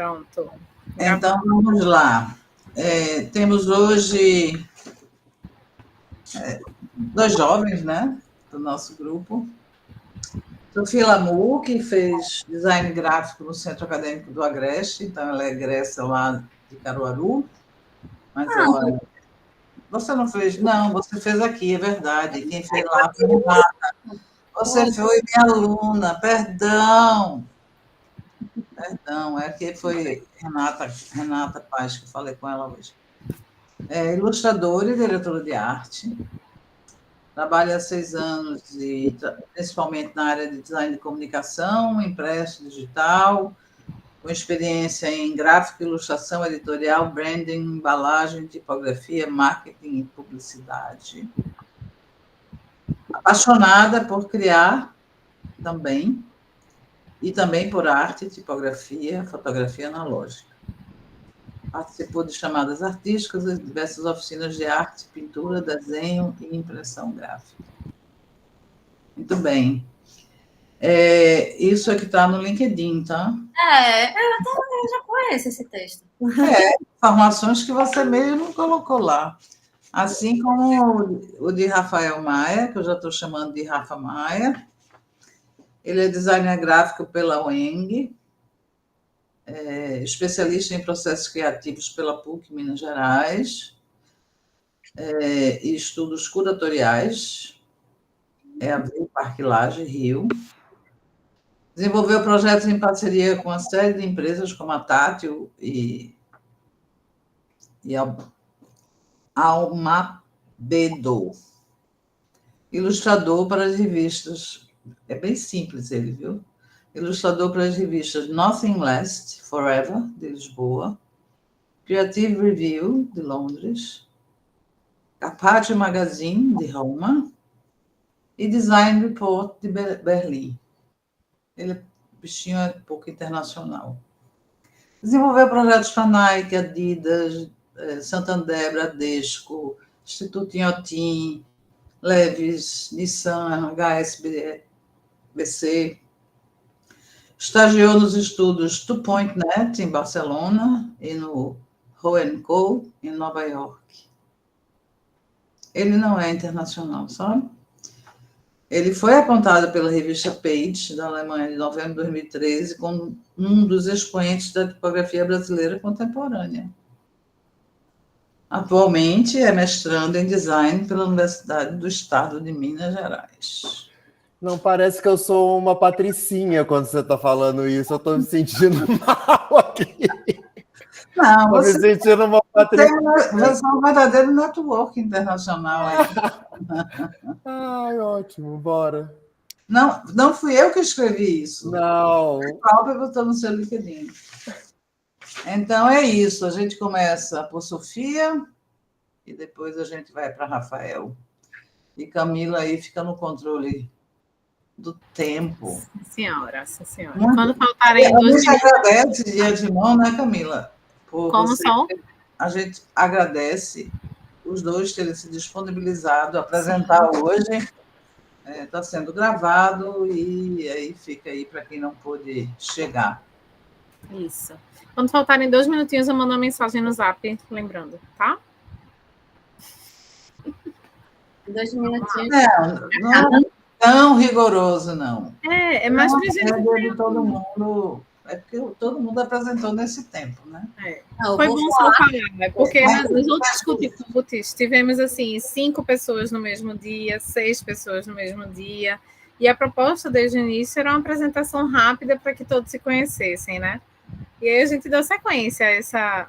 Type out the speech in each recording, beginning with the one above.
Pronto. Então, vamos lá. Temos hoje dois jovens, né, do nosso grupo. Sofia Lamu, que fez design gráfico no Centro Acadêmico do Agreste, então ela é egressa lá de Caruaru, mas ela... Você não fez? Não, você fez aqui, é verdade. Quem fez lá foi Renata. Você foi minha aluna, perdão. Perdão, é que foi Renata Paz, que eu falei com ela hoje. É ilustradora e diretora de arte. Trabalha há 6 anos, principalmente na área de design de comunicação, impresso, digital, com experiência em gráfica, ilustração, editorial, branding, embalagem, tipografia, marketing e publicidade. Apaixonada por criar também, e também por arte, tipografia, fotografia analógica. Participou de chamadas artísticas e diversas oficinas de arte, pintura, desenho e impressão gráfica. Muito bem. Isso é que está no LinkedIn, tá? Eu já conheço esse texto. Informações que você mesmo colocou lá. Assim como o de Rafael Maia, que eu já estou chamando de Rafa Maia. Ele é designer gráfico pela UENG, especialista em processos criativos pela PUC Minas Gerais, e estudos curatoriais, Abril Parque Lage, Rio. Desenvolveu projetos em parceria com uma série de empresas, como a Tátil e Almabedo. Ilustrador para as revistas, é bem simples ele, viu? Ilustrador para as revistas Nothing Lasts Forever, de Lisboa, Creative Review, de Londres, Carpaccio Magazine, de Roma, e Design Report, de Berlim. Ele, bichinho, é um pouco internacional. Desenvolveu projetos para Nike, Adidas, Santander, Bradesco, Instituto Inhotim, Levis, Nissan, HSBC. Estagiou nos estudos Two Point Net, em Barcelona, e no Ho Co, em Nova York. Ele não é internacional, sabe? Ele foi apontado pela revista Page, da Alemanha, de novembro de 2013, como um dos expoentes da tipografia brasileira contemporânea. Atualmente é mestrando em design pela Universidade do Estado de Minas Gerais. Não parece que eu sou uma patricinha quando você está falando isso. Eu estou me sentindo mal aqui. Não, Estou me sentindo uma patricinha. Você é um verdadeiro network internacional aí. Ai, ótimo, bora. Não fui eu que escrevi isso. Não. O Paulo botou no seu LinkedIn. Então é isso. A gente começa por Sofia e depois a gente vai para Rafael. E Camila aí fica no controle do tempo. Sim, senhora. Quando faltarem 2 minutos... A gente agradece de antemão, né, Camila? Como são? A gente agradece os dois terem se disponibilizado a apresentar hoje. Está sendo gravado e aí fica aí para quem não pôde chegar. Isso. Quando faltarem 2 minutinhos, eu mando uma mensagem no Zap, lembrando, tá? 2 minutinhos. Não é tão rigoroso, não. É mais para gente. De todo mundo. É porque todo mundo apresentou nesse tempo, né? Foi bom só falar, né? Porque nos outros cultos tivemos assim 5 pessoas no mesmo dia, 6 pessoas no mesmo dia, e a proposta desde o início era uma apresentação rápida para que todos se conhecessem, né? E aí a gente deu sequência a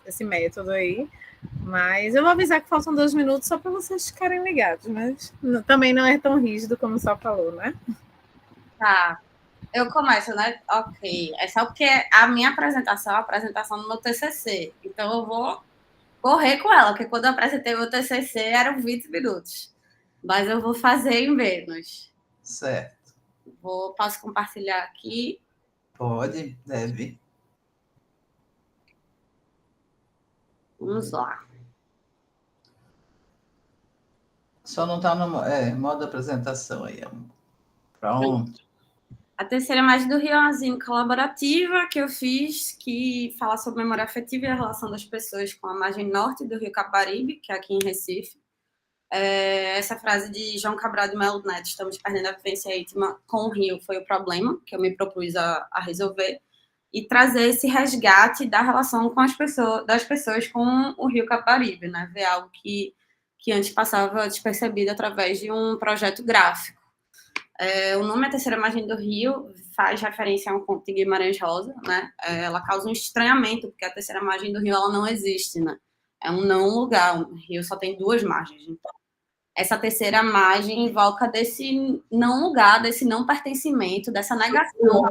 esse método aí, mas eu vou avisar que faltam 2 minutos só para vocês ficarem ligados, mas também não é tão rígido como só falou, né? Tá. Eu começo, né? Ok. É só porque a minha apresentação é a apresentação do meu TCC. Então, eu vou correr com ela, porque quando eu apresentei meu TCC eram 20 minutos. Mas eu vou fazer em menos. Certo. Posso compartilhar aqui? Pode, deve. Vamos lá. Só não está no modo apresentação aí. Pronto. A terceira imagem do Rio é uma zine colaborativa que eu fiz, que fala sobre memória afetiva e a relação das pessoas com a margem norte do Rio Capibaribe, que é aqui em Recife. Essa frase de João Cabral de Melo Neto, estamos perdendo a vivência íntima com o Rio, foi o problema que eu me propus a resolver, e trazer esse resgate da relação com das pessoas com o Rio Capibaribe, né? Ver algo que antes passava despercebido através de um projeto gráfico. O nome A Terceira Margem do Rio faz referência a um conto de Guimarães Rosa, né? Ela causa um estranhamento, porque a terceira margem do rio ela não existe, né? É um não lugar, o rio só tem duas margens. Então, essa terceira margem invoca desse não lugar, desse não pertencimento, dessa negação.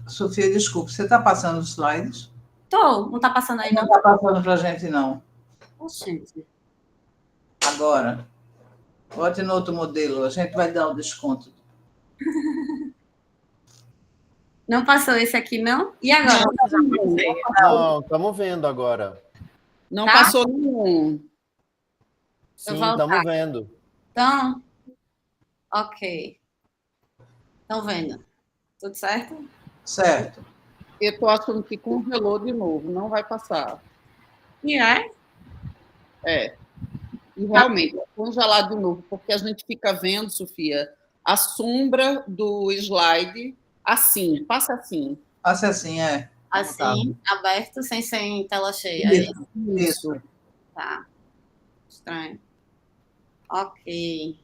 Sofia, desculpa, você está passando os slides? Não está passando aí, não? Não está passando para a gente, não. Gente. Agora, bote no outro modelo, a gente vai dar um desconto. Não passou esse aqui, não? E agora? Não, estamos vendo agora. Não passou nenhum. Sim, estamos vendo. Então, ok. Estão vendo? Tudo certo? Certo. Eu estou achando que congelou de novo, não vai passar. E é? E realmente, congelar de novo, porque a gente fica vendo, Sofia, a sombra do slide assim, passa assim. Passa assim, Assim, aberto, sem tela cheia. Isso. Tá. Estranho. Ok.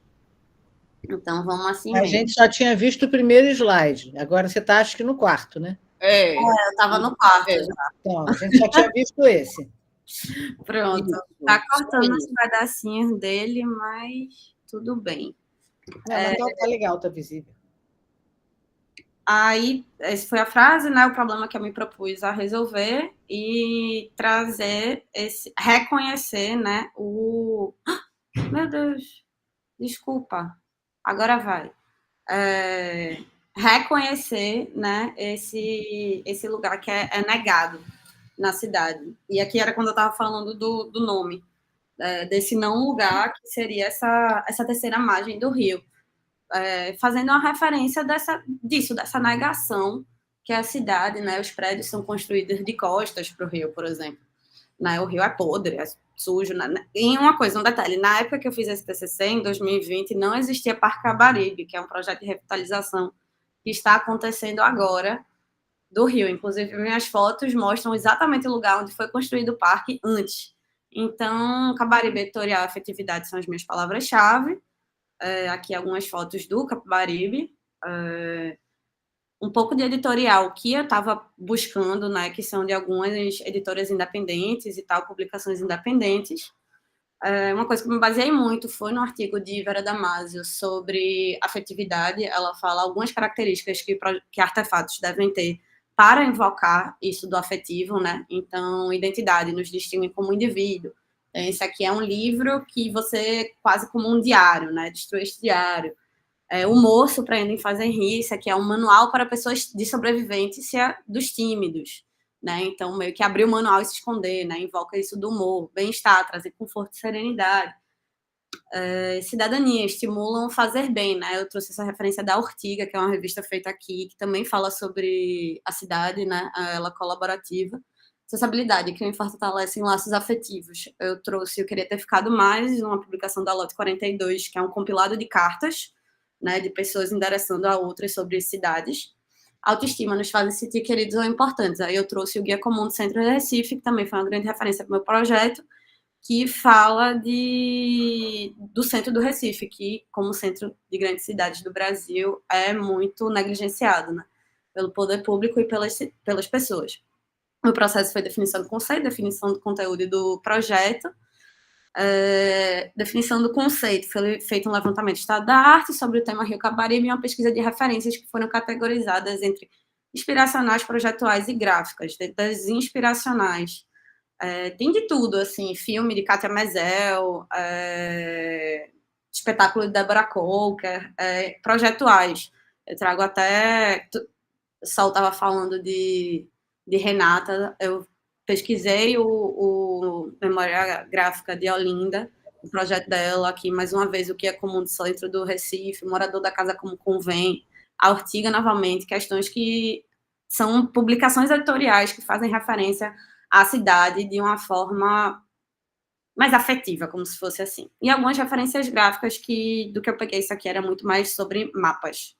Então, vamos assim A mesmo. gente só tinha visto o primeiro slide. Agora você está, acho que, no quarto, né? Eu estava no quarto já. Então, a gente só tinha visto esse. Pronto. Está cortando os pedacinhos dele, mas tudo bem. Mas tá legal, tá visível. Aí, essa foi a frase, né? O problema que eu me propus a resolver e trazer reconhecer, né? Meu Deus, desculpa. Agora vai. Reconhecer, né? Esse lugar que é negado na cidade. E aqui era quando eu estava falando do nome, desse não lugar, que seria essa terceira margem do rio. Fazendo uma referência dessa negação que a cidade, né, os prédios são construídos de costas para o rio, por exemplo. Né, o rio é podre, é sujo. Né? E um detalhe, na época que eu fiz esse TCC, em 2020, não existia Parque Capibaribe, que é um projeto de revitalização que está acontecendo agora do rio. Inclusive, minhas fotos mostram exatamente o lugar onde foi construído o parque antes. Então, Capibaribe, editorial e afetividade são as minhas palavras-chave. Aqui algumas fotos do Capibaribe, um pouco de editorial que eu estava buscando, né, que são de algumas editoras independentes e tal, publicações independentes. Uma coisa que eu me baseei muito foi no artigo de Vera Damasio sobre afetividade. Ela fala algumas características que artefatos devem ter para invocar isso do afetivo, né? Então, identidade nos distingue como indivíduo. Esse aqui é um livro que você, quase como um diário, né? Destrua este diário. Humor surpreende em fazer rir. Esse aqui é um manual para pessoas de sobrevivência dos tímidos, né? Então, meio que abrir o manual e se esconder, né? Invoca isso do humor, bem-estar, trazer conforto e serenidade. Cidadania, estimulam fazer bem, né? Eu trouxe essa referência da Ortiga, que é uma revista feita aqui, que também fala sobre a cidade, né? Ela colaborativa. Sociabilidade, que fortalece laços afetivos. Eu queria ter ficado mais numa publicação da Lote 42, que é um compilado de cartas, né, de pessoas endereçando a outras sobre cidades. Autoestima, nos fazem sentir queridos ou importantes. Aí eu trouxe o Guia Comum do Centro de Recife, que também foi uma grande referência para o meu projeto, que fala do centro do Recife, que, como centro de grandes cidades do Brasil, é muito negligenciado, né, pelo poder público e pelas pessoas. O processo foi definição do conceito, definição do conteúdo e do projeto. Definição do conceito, foi feito um levantamento de estado da arte sobre o tema Rio Capibaribe e uma pesquisa de referências que foram categorizadas entre inspiracionais, projetuais e gráficas. Das inspiracionais, tem de tudo, assim, filme de Kátia Mezel, espetáculo de Débora Coker, projetuais. Eu trago até... O Sol estava falando de Renata, eu pesquisei o Memória Gráfica de Olinda, o projeto dela aqui, mais uma vez, o que é comum do centro do Recife, morador da casa como convém, a Ortiga novamente, questões que são publicações editoriais que fazem referência à cidade de uma forma mais afetiva, como se fosse assim. E algumas referências gráficas do que eu peguei, isso aqui era muito mais sobre mapas.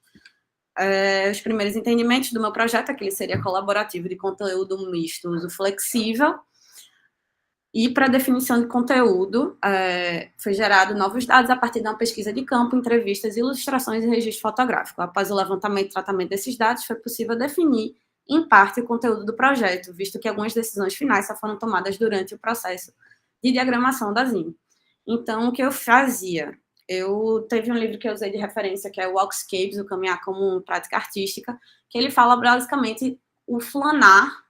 Os primeiros entendimentos do meu projeto é que ele seria colaborativo de conteúdo misto, uso flexível. E para a definição de conteúdo, foi gerado novos dados a partir de uma pesquisa de campo, entrevistas, ilustrações e registro fotográfico. Após o levantamento e tratamento desses dados, foi possível definir, em parte, o conteúdo do projeto, visto que algumas decisões finais só foram tomadas durante o processo de diagramação da zine. Então, o que eu fazia? Teve um livro que eu usei de referência, que é o Walkscapes, o Caminhar como Prática Artística, que ele fala basicamente o flanar,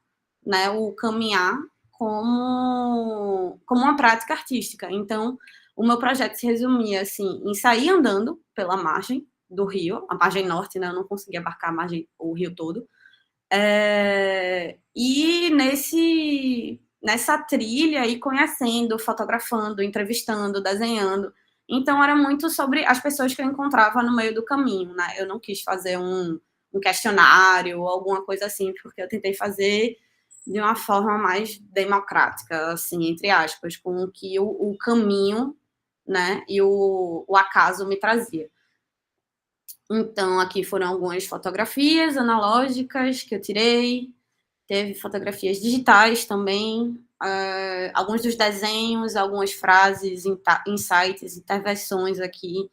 né, o caminhar como uma prática artística. Então, o meu projeto se resumia assim, em sair andando pela margem do rio, a margem norte, né, eu não conseguia abarcar o rio todo, e nessa trilha, ir conhecendo, fotografando, entrevistando, desenhando. Então, era muito sobre as pessoas que eu encontrava no meio do caminho, né? Eu não quis fazer um questionário ou alguma coisa assim, porque eu tentei fazer de uma forma mais democrática, assim, entre aspas, com que o caminho, né, e o acaso me trazia. Então, aqui foram algumas fotografias analógicas que eu tirei, teve fotografias digitais também, alguns dos desenhos, algumas frases, insights, intervenções aqui,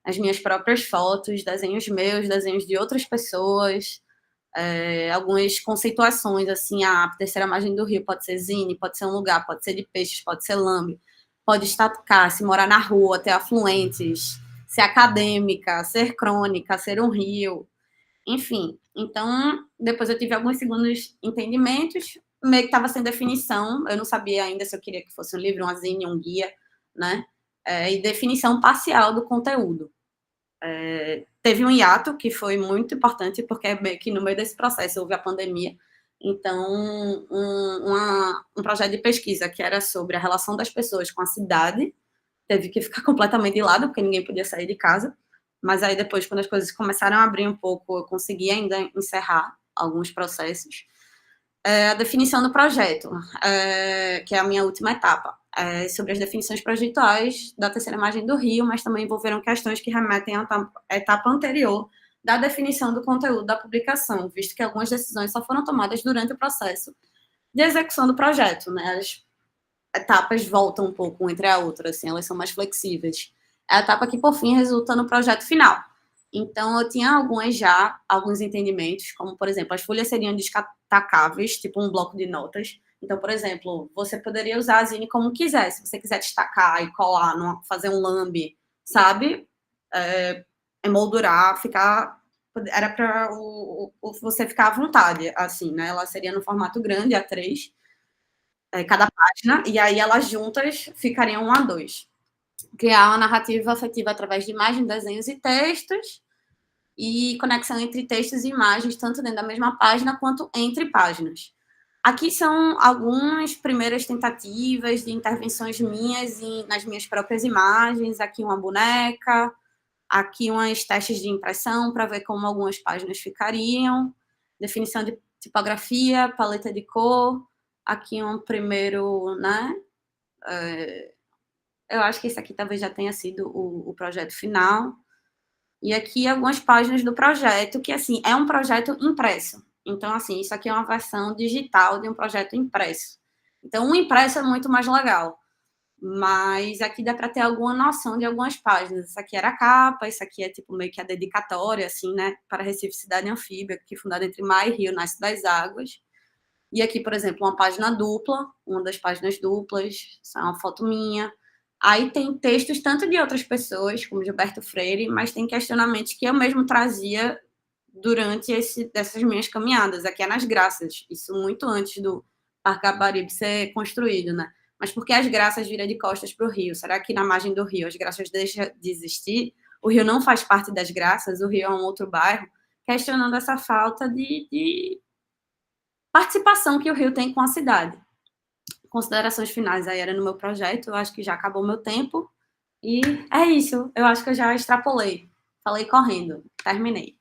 as minhas próprias fotos, desenhos meus, desenhos de outras pessoas, algumas conceituações, assim, a terceira margem do rio pode ser zine, pode ser um lugar, pode ser de peixes, pode ser lambe, pode estacar, se morar na rua, ter afluentes, ser acadêmica, ser crônica, ser um rio, enfim. Então, depois eu tive alguns segundos entendimentos, meio que estava sem definição, eu não sabia ainda se eu queria que fosse um livro, uma zine, um guia, né? E definição parcial do conteúdo. Teve um hiato que foi muito importante, porque meio que no meio desse processo houve a pandemia. Então, um projeto de pesquisa que era sobre a relação das pessoas com a cidade teve que ficar completamente de lado, porque ninguém podia sair de casa. Mas aí depois, quando as coisas começaram a abrir um pouco, eu consegui ainda encerrar alguns processos. A definição do projeto, que é a minha última etapa, sobre as definições projetuais da terceira margem do rio, mas também envolveram questões que remetem à etapa anterior da definição do conteúdo da publicação, visto que algumas decisões só foram tomadas durante o processo de execução do projeto, né? As etapas voltam um pouco entre a outra, assim, elas são mais flexíveis. É a etapa que, por fim, resulta no projeto final. Então, eu tinha alguns entendimentos, como, por exemplo, as folhas seriam destacáveis, tipo um bloco de notas. Então, por exemplo, você poderia usar a zine como quiser. Se você quiser destacar e colar, fazer um lambe, sabe? Emoldurar, ficar... Era para você ficar à vontade, assim, né? Ela seria no formato grande, A3, cada página, e aí elas juntas ficariam 1 a 2. Criar uma narrativa afetiva através de imagens, desenhos e textos, e conexão entre textos e imagens, tanto dentro da mesma página quanto entre páginas. Aqui são algumas primeiras tentativas de intervenções minhas nas minhas próprias imagens. Aqui uma boneca, aqui uns testes de impressão para ver como algumas páginas ficariam, definição de tipografia, paleta de cor, aqui um primeiro, né? Eu acho que esse aqui talvez já tenha sido o projeto final. E aqui algumas páginas do projeto, que, assim, é um projeto impresso. Então, assim, isso aqui é uma versão digital de um projeto impresso. Então, o impresso é muito mais legal. Mas aqui dá para ter alguma noção de algumas páginas. Isso aqui era a capa, isso aqui é tipo meio que a dedicatória, assim, né? Para Recife Cidade Anfíbia, que é fundada entre mar e rio, nasce das águas. E aqui, por exemplo, uma página dupla, uma das páginas duplas, isso é uma foto minha. Aí tem textos tanto de outras pessoas, como Gilberto Freire, mas tem questionamentos que eu mesmo trazia durante dessas minhas caminhadas. Aqui é nas Graças, isso muito antes do Parque Capibaribe ser construído, né? Mas por que as Graças viram de costas para o rio? Será que na margem do rio as Graças deixam de existir? O rio não faz parte das Graças, o rio é um outro bairro? Questionando essa falta de participação que o rio tem com a cidade. Considerações finais aí era no meu projeto, eu acho que já acabou meu tempo, e é isso, eu acho que eu já extrapolei, falei correndo, terminei.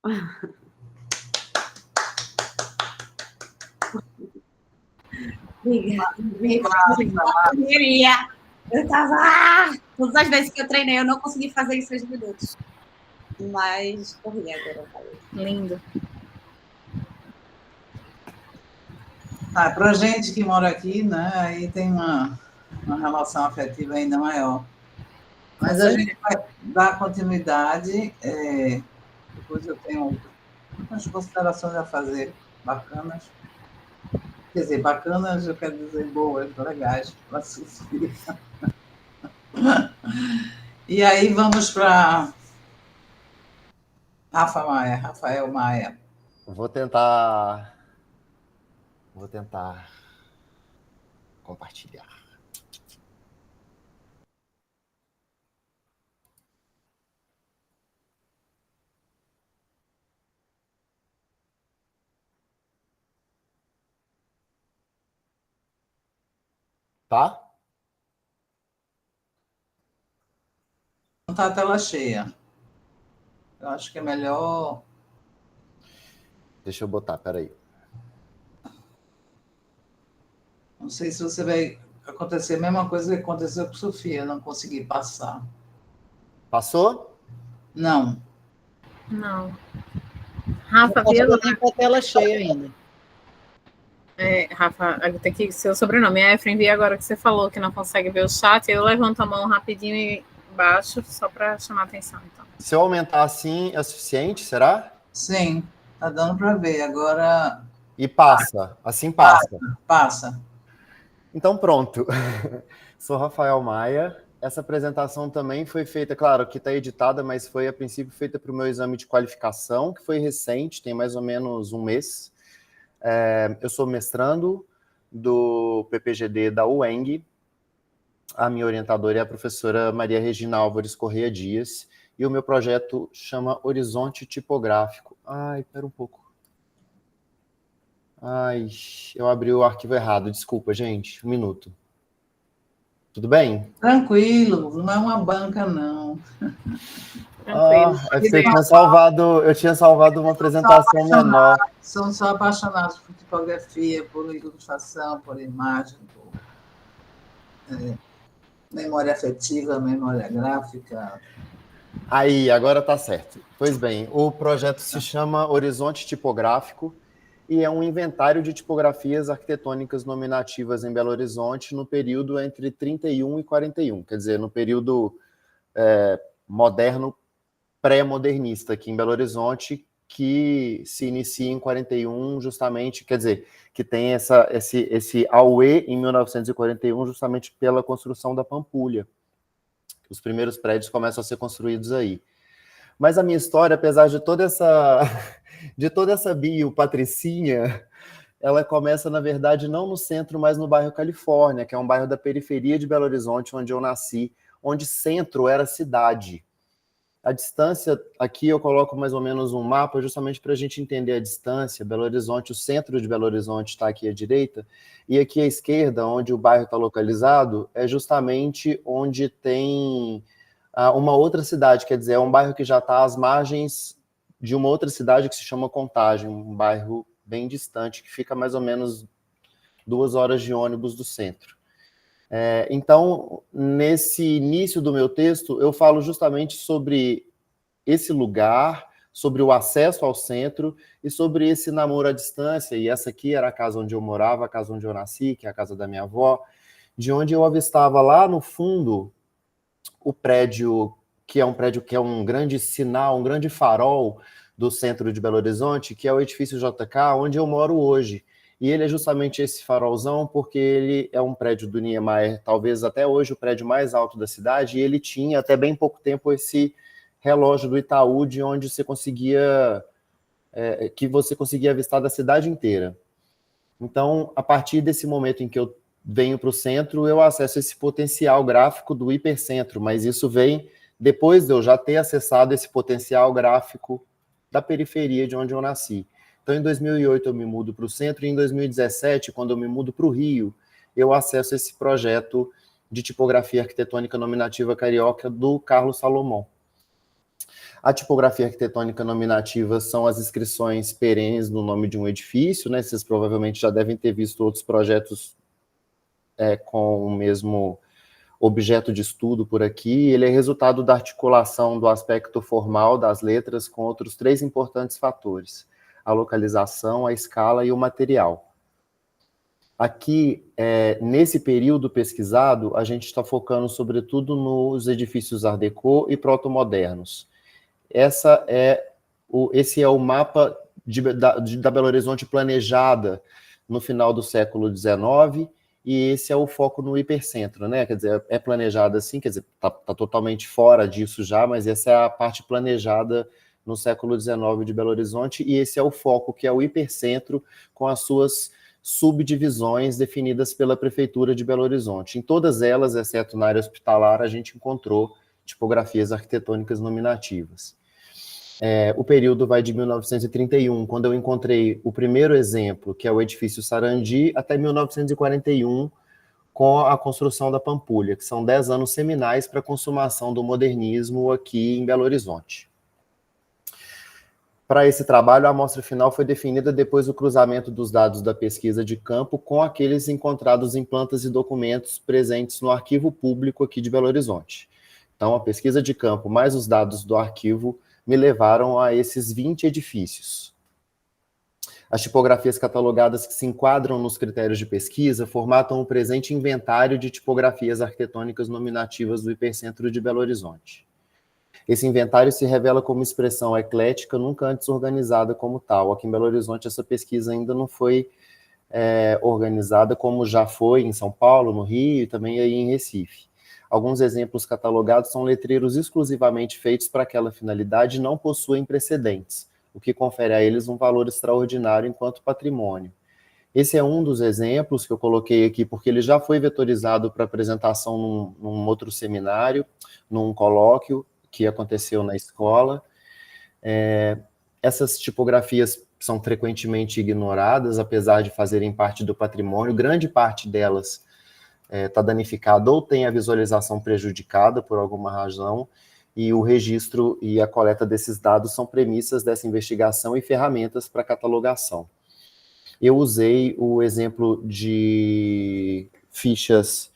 Eu queria. Eu tava. Todas as vezes que eu treinei, eu não consegui fazer em 6 minutos. Mas corri agora. Lindo. Para gente que mora aqui, né, aí tem uma relação afetiva ainda maior. Mas a gente vai dar continuidade. Depois eu tenho umas considerações a fazer bacanas. Quer dizer, bacanas, eu quero dizer boas, legais, para a Sofia. E aí vamos para Rafael Maia. Vou tentar compartilhar. Tá? Não está a tela cheia. Eu acho que é melhor. Deixa eu botar, peraí. Não sei se você vai acontecer a mesma coisa que aconteceu com Sofia, não consegui passar. Passou? Não. Não. Rafa, Não está com a tela cheia ainda. Rafa, tem que ser o sobrenome. Efraim, vi agora que você falou que não consegue ver o chat. Eu levanto a mão rapidinho e baixo, só para chamar a atenção. Então. Se eu aumentar assim, é suficiente, será? Sim, está dando para ver. Agora. E passa. Assim passa. Passa. Então, pronto. Sou Rafael Maia. Essa apresentação também foi feita, claro, que está editada, mas foi, a princípio, feita para o meu exame de qualificação, que foi recente, tem mais ou menos um mês. Eu sou mestrando do PPGD da UENG. A minha orientadora é a professora Maria Regina Álvares Correia Dias, e o meu projeto chama Horizonte Tipográfico. Ai, pera um pouco. Ai, eu abri o arquivo errado, desculpa, gente, um minuto. Tudo bem? Tranquilo, não é uma banca, não. É porque eu tinha salvado uma apresentação menor. São só apaixonados por tipografia, por ilustração, por imagem, por memória afetiva, memória gráfica. Aí, agora tá certo. Pois bem, o projeto se chama Horizonte Tipográfico e é um inventário de tipografias arquitetônicas nominativas em Belo Horizonte no período entre 31 e 41, quer dizer, no período moderno pré-modernista aqui em Belo Horizonte, que se inicia em 41 justamente, quer dizer, que tem esse auê em 1941 justamente pela construção da Pampulha. Os primeiros prédios começam a ser construídos aí. Mas a minha história, apesar de toda essa bio patricinha, ela começa, na verdade, não no centro, mas no bairro Califórnia, que é um bairro da periferia de Belo Horizonte, onde eu nasci, onde centro era cidade. A distância, aqui eu coloco mais ou menos um mapa, justamente para a gente entender a distância. Belo Horizonte, o centro de Belo Horizonte está aqui à direita, e aqui à esquerda, onde o bairro está localizado, é justamente onde tem uma outra cidade, quer dizer, é um bairro que já está às margens de uma outra cidade que se chama Contagem, um bairro bem distante, que fica mais ou menos 2 horas de ônibus do centro. Então, nesse início do meu texto, eu falo justamente sobre esse lugar, sobre o acesso ao centro e sobre esse namoro à distância, e essa aqui era a casa onde eu morava, a casa onde eu nasci, que é a casa da minha avó, de onde eu avistava lá no fundo o prédio, que é um grande sinal, um grande farol do centro de Belo Horizonte, que é o edifício JK, onde eu moro hoje. E ele é justamente esse farolzão porque ele é um prédio do Niemeyer, talvez até hoje o prédio mais alto da cidade, e ele tinha até bem pouco tempo esse relógio do Itaú, de onde você conseguia avistar da cidade inteira. Então, a partir desse momento em que eu venho para o centro, eu acesso esse potencial gráfico do hipercentro, mas isso vem depois de eu já ter acessado esse potencial gráfico da periferia de onde eu nasci. Então, em 2008, eu me mudo para o centro, e em 2017, quando eu me mudo para o Rio, eu acesso esse projeto de tipografia arquitetônica nominativa carioca do Carlos Salomão. A tipografia arquitetônica nominativa são as inscrições perenes no nome de um edifício, né? Vocês provavelmente já devem ter visto outros projetos com o mesmo objeto de estudo por aqui. Ele é resultado da articulação do aspecto formal das letras com outros 3 importantes fatores: a localização, a escala e o material. Aqui, nesse período pesquisado, a gente está focando sobretudo nos edifícios Art Deco e proto-modernos. Esse é o mapa da Belo Horizonte planejada no final do século XIX, e esse é o foco no hipercentro, né? Quer dizer, é planejada assim, quer dizer, está totalmente fora disso já, mas essa é a parte planejada no século XIX de Belo Horizonte, e esse é o foco, que é o hipercentro, com as suas subdivisões definidas pela Prefeitura de Belo Horizonte. Em todas elas, exceto na área hospitalar, a gente encontrou tipografias arquitetônicas nominativas. O período vai de 1931, quando eu encontrei o primeiro exemplo, que é o edifício Sarandi, até 1941, com a construção da Pampulha, que são 10 anos seminais para a consumação do modernismo aqui em Belo Horizonte. Para esse trabalho, a amostra final foi definida depois do cruzamento dos dados da pesquisa de campo com aqueles encontrados em plantas e documentos presentes no arquivo público aqui de Belo Horizonte. Então, a pesquisa de campo mais os dados do arquivo me levaram a esses 20 edifícios. As tipografias catalogadas que se enquadram nos critérios de pesquisa formatam o presente inventário de tipografias arquitetônicas nominativas do hipercentro de Belo Horizonte. Esse inventário se revela como expressão eclética, nunca antes organizada como tal. Aqui em Belo Horizonte, essa pesquisa ainda não foi organizada como já foi em São Paulo, no Rio e também aí em Recife. Alguns exemplos catalogados são letreiros exclusivamente feitos para aquela finalidade e não possuem precedentes, o que confere a eles um valor extraordinário enquanto patrimônio. Esse é um dos exemplos que eu coloquei aqui, porque ele já foi vetorizado para apresentação num outro seminário, num colóquio que aconteceu na escola. Essas tipografias são frequentemente ignoradas, apesar de fazerem parte do patrimônio. Grande parte delas está danificada ou tem a visualização prejudicada por alguma razão, e o registro e a coleta desses dados são premissas dessa investigação e ferramentas para catalogação. Eu usei o exemplo de fichas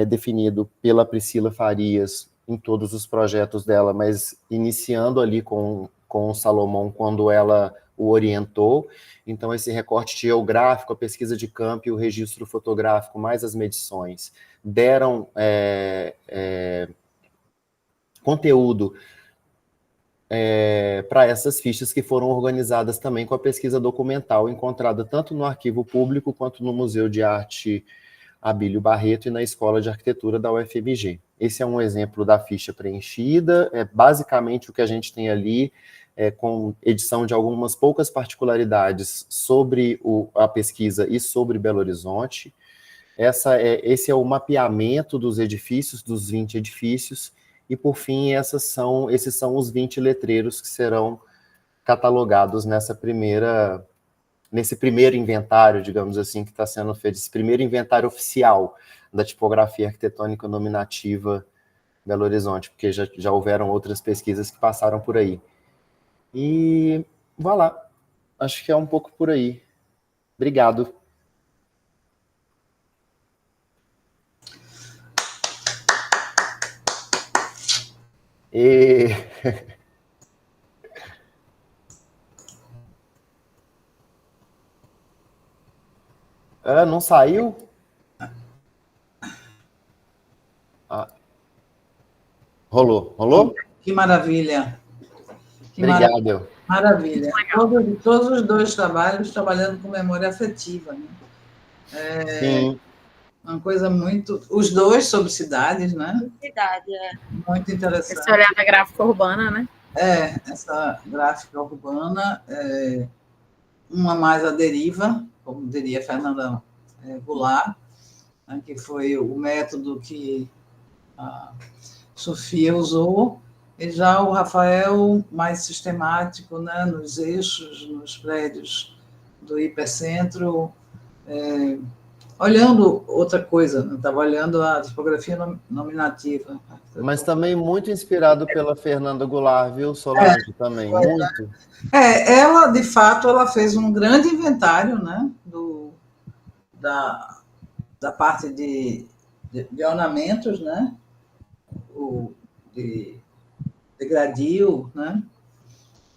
definido pela Priscila Farias em todos os projetos dela, mas iniciando ali com o Salomão, quando ela o orientou. Então, esse recorte geográfico, a pesquisa de campo e o registro fotográfico, mais as medições, deram conteúdo para essas fichas que foram organizadas também com a pesquisa documental, encontrada tanto no arquivo público quanto no Museu de Arte Abílio Barreto e na Escola de Arquitetura da UFMG. Esse é um exemplo da ficha preenchida, basicamente o que a gente tem ali, com edição de algumas poucas particularidades sobre a pesquisa e sobre Belo Horizonte. Esse é o mapeamento dos edifícios, dos 20 edifícios, e, por fim, esses são os 20 letreiros que serão catalogados nesse primeiro inventário, digamos assim, que está sendo feito, esse primeiro inventário oficial da tipografia arquitetônica nominativa Belo Horizonte, porque já houveram outras pesquisas que passaram por aí. E, voilà, acho que é um pouco por aí. Obrigado. Não saiu? Rolou? Que maravilha. Obrigado. Maravilha. Todos os dois trabalhos trabalhando com memória afetiva, né? Sim. Uma coisa muito... Os dois sobre cidades, né? Cidade, Muito interessante. Esse olhar da gráfica urbana, né? Essa gráfica urbana, uma mais à deriva, como diria Fernanda Goulart, né, que foi o método que a Sofia usou, e já o Rafael mais sistemático, né, nos eixos, nos prédios do hipercentro, olhando outra coisa, né? Estava olhando a tipografia nominativa. Mas também muito inspirado pela Fernanda Goulart, viu, Solange? Também, muito. Ela, de fato, ela fez um grande inventário, né, da parte de ornamentos, né, de gradil, né,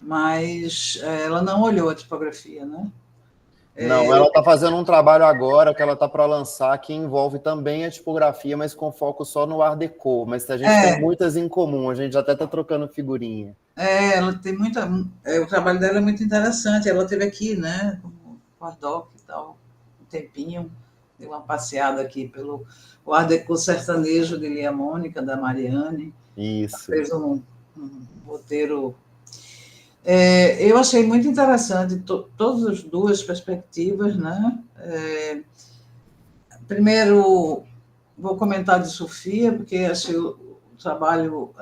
mas ela não olhou a tipografia, né. Não, ela está fazendo um trabalho agora que ela está para lançar que envolve também a tipografia, mas com foco só no Art Deco. Mas a gente tem muitas em comum, a gente até está trocando figurinha. Ela tem muita. O trabalho dela é muito interessante. Ela esteve aqui, né, com a Doc e tal, um tempinho, deu uma passeada aqui pelo o Art Deco sertanejo de Lia Mônica, da Mariane. Isso. Fez um roteiro. Eu achei muito interessante todas as duas perspectivas, né? Primeiro, vou comentar de Sofia, porque achei o trabalho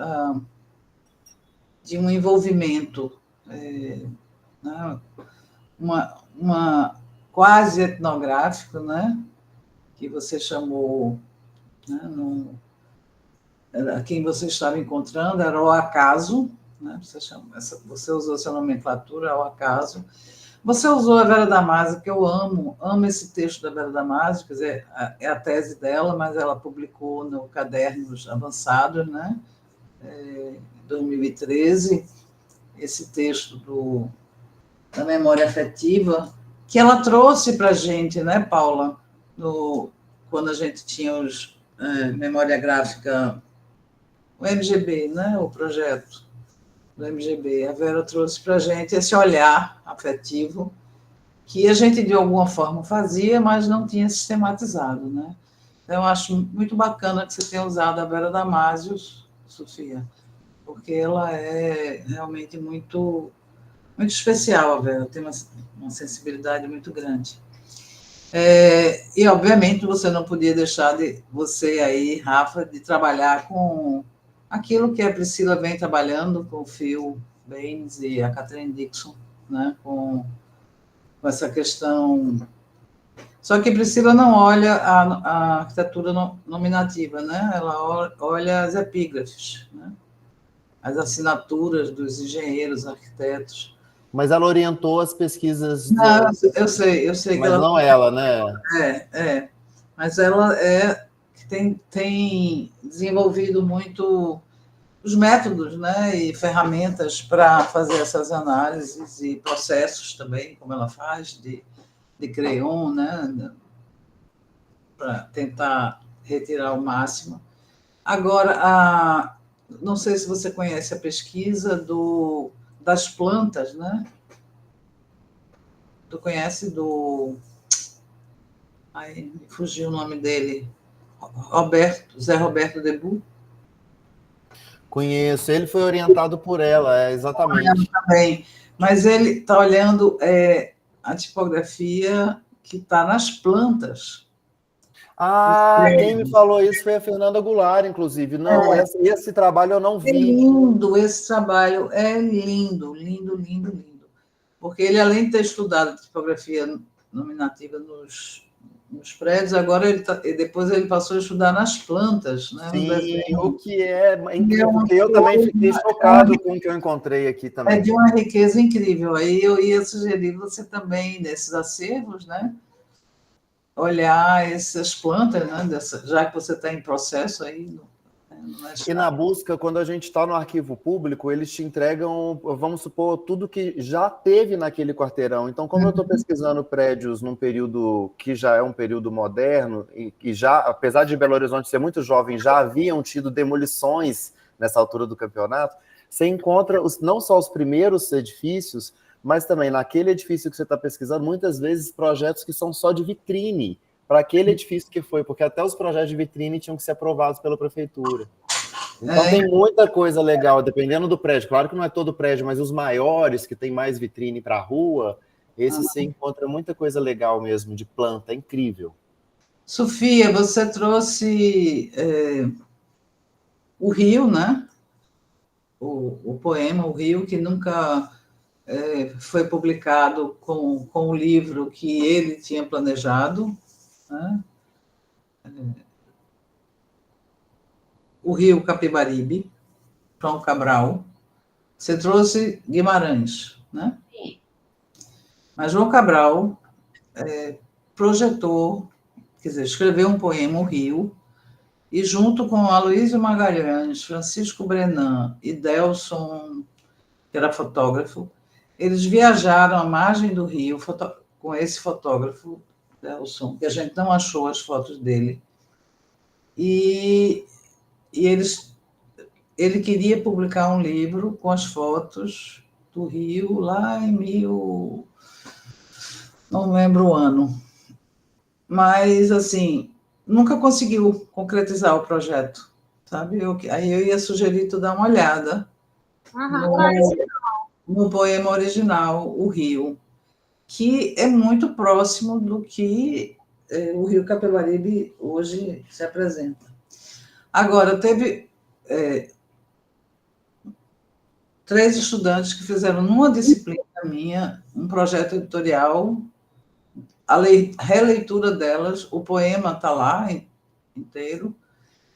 de um envolvimento, né? uma quase etnográfico, né? Que você chamou, né? Quem você estava encontrando era o acaso, né? Você usou essa nomenclatura, ao acaso. Você usou a Vera Damasio, que eu amo esse texto da Vera Damasio, quer dizer, é a tese dela, mas ela publicou no Cadernos Avançados, né? Em 2013, esse texto da memória afetiva, que ela trouxe para a gente, né, Paula, quando a gente tinha os memória gráfica, o MGB, né, o projeto do MGB, a Vera trouxe para a gente esse olhar afetivo que a gente, de alguma forma, fazia, mas não tinha sistematizado, né? Então, eu acho muito bacana que você tenha usado a Vera Damasio, Sofia, porque ela é realmente muito, muito especial, a Vera, tem uma sensibilidade muito grande. E, obviamente, você não podia deixar você aí, Rafa, de trabalhar com aquilo que a Priscila vem trabalhando com o Phil Baines e a Catherine Dixon, né, com essa questão. Só que Priscila não olha a arquitetura nominativa, né? Ela olha as epígrafes, né? As assinaturas dos engenheiros, arquitetos. Mas ela orientou as pesquisas... Não, eu sei que mas não ela, né? Mas ela tem desenvolvido muito os métodos, né, e ferramentas para fazer essas análises e processos também, como ela faz, de crayon, né, para tentar retirar o máximo. Agora, não sei se você conhece a pesquisa das plantas, né? Tu conhece Ai, me fugiu o nome dele. Zé Roberto Debu? Conheço, ele foi orientado por ela, exatamente. Também, mas ele está olhando a tipografia que está nas plantas. Quem me falou isso foi a Fernanda Goulart, inclusive. Não, esse trabalho eu não vi. É lindo, esse trabalho é lindo, lindo, lindo, lindo. Porque ele, além de ter estudado tipografia nominativa nos prédios, agora depois ele passou a estudar nas plantas. Né? Sim, o que é incrível, porque eu também fiquei chocado com o que eu encontrei aqui também. É de uma riqueza incrível. Aí eu ia sugerir você também, nesses acervos, né, olhar essas plantas, né, já que você está em processo aí. E na busca, quando a gente está no arquivo público, eles te entregam, vamos supor, tudo que já teve naquele quarteirão. Então, como eu estou pesquisando prédios num período que já é um período moderno, e que já, apesar de Belo Horizonte ser muito jovem, já haviam tido demolições nessa altura do campeonato, você encontra não só os primeiros edifícios, mas também naquele edifício que você está pesquisando, muitas vezes projetos que são só de vitrine, para aquele edifício que foi, porque até os projetos de vitrine tinham que ser aprovados pela prefeitura. Então tem muita coisa legal, dependendo do prédio. Claro que não é todo prédio, mas os maiores, que tem mais vitrine para a rua, esses você encontra muita coisa legal mesmo, de planta, é incrível. Sofia, você trouxe o Rio, né? O poema O Rio, que nunca foi publicado com o livro que ele tinha planejado, né? O rio Capibaribe, João Cabral. Você trouxe Guimarães, né? Sim. Mas João Cabral projetou, quer dizer, escreveu um poema, O Rio, e junto com Aloysio Magalhães, Francisco Brenan e Delson, que era fotógrafo, eles viajaram à margem do rio com esse fotógrafo, Delson, que a gente não achou as fotos dele, e ele queria publicar um livro com as fotos do rio lá em não lembro o ano, mas assim nunca conseguiu concretizar o projeto, sabe? Aí eu ia sugerir tu dar uma olhada no poema original, O Rio, que é muito próximo do que o Rio Capibaribe hoje se apresenta. Agora, teve 3 estudantes que fizeram, numa disciplina minha, um projeto editorial, a releitura delas, o poema está lá inteiro,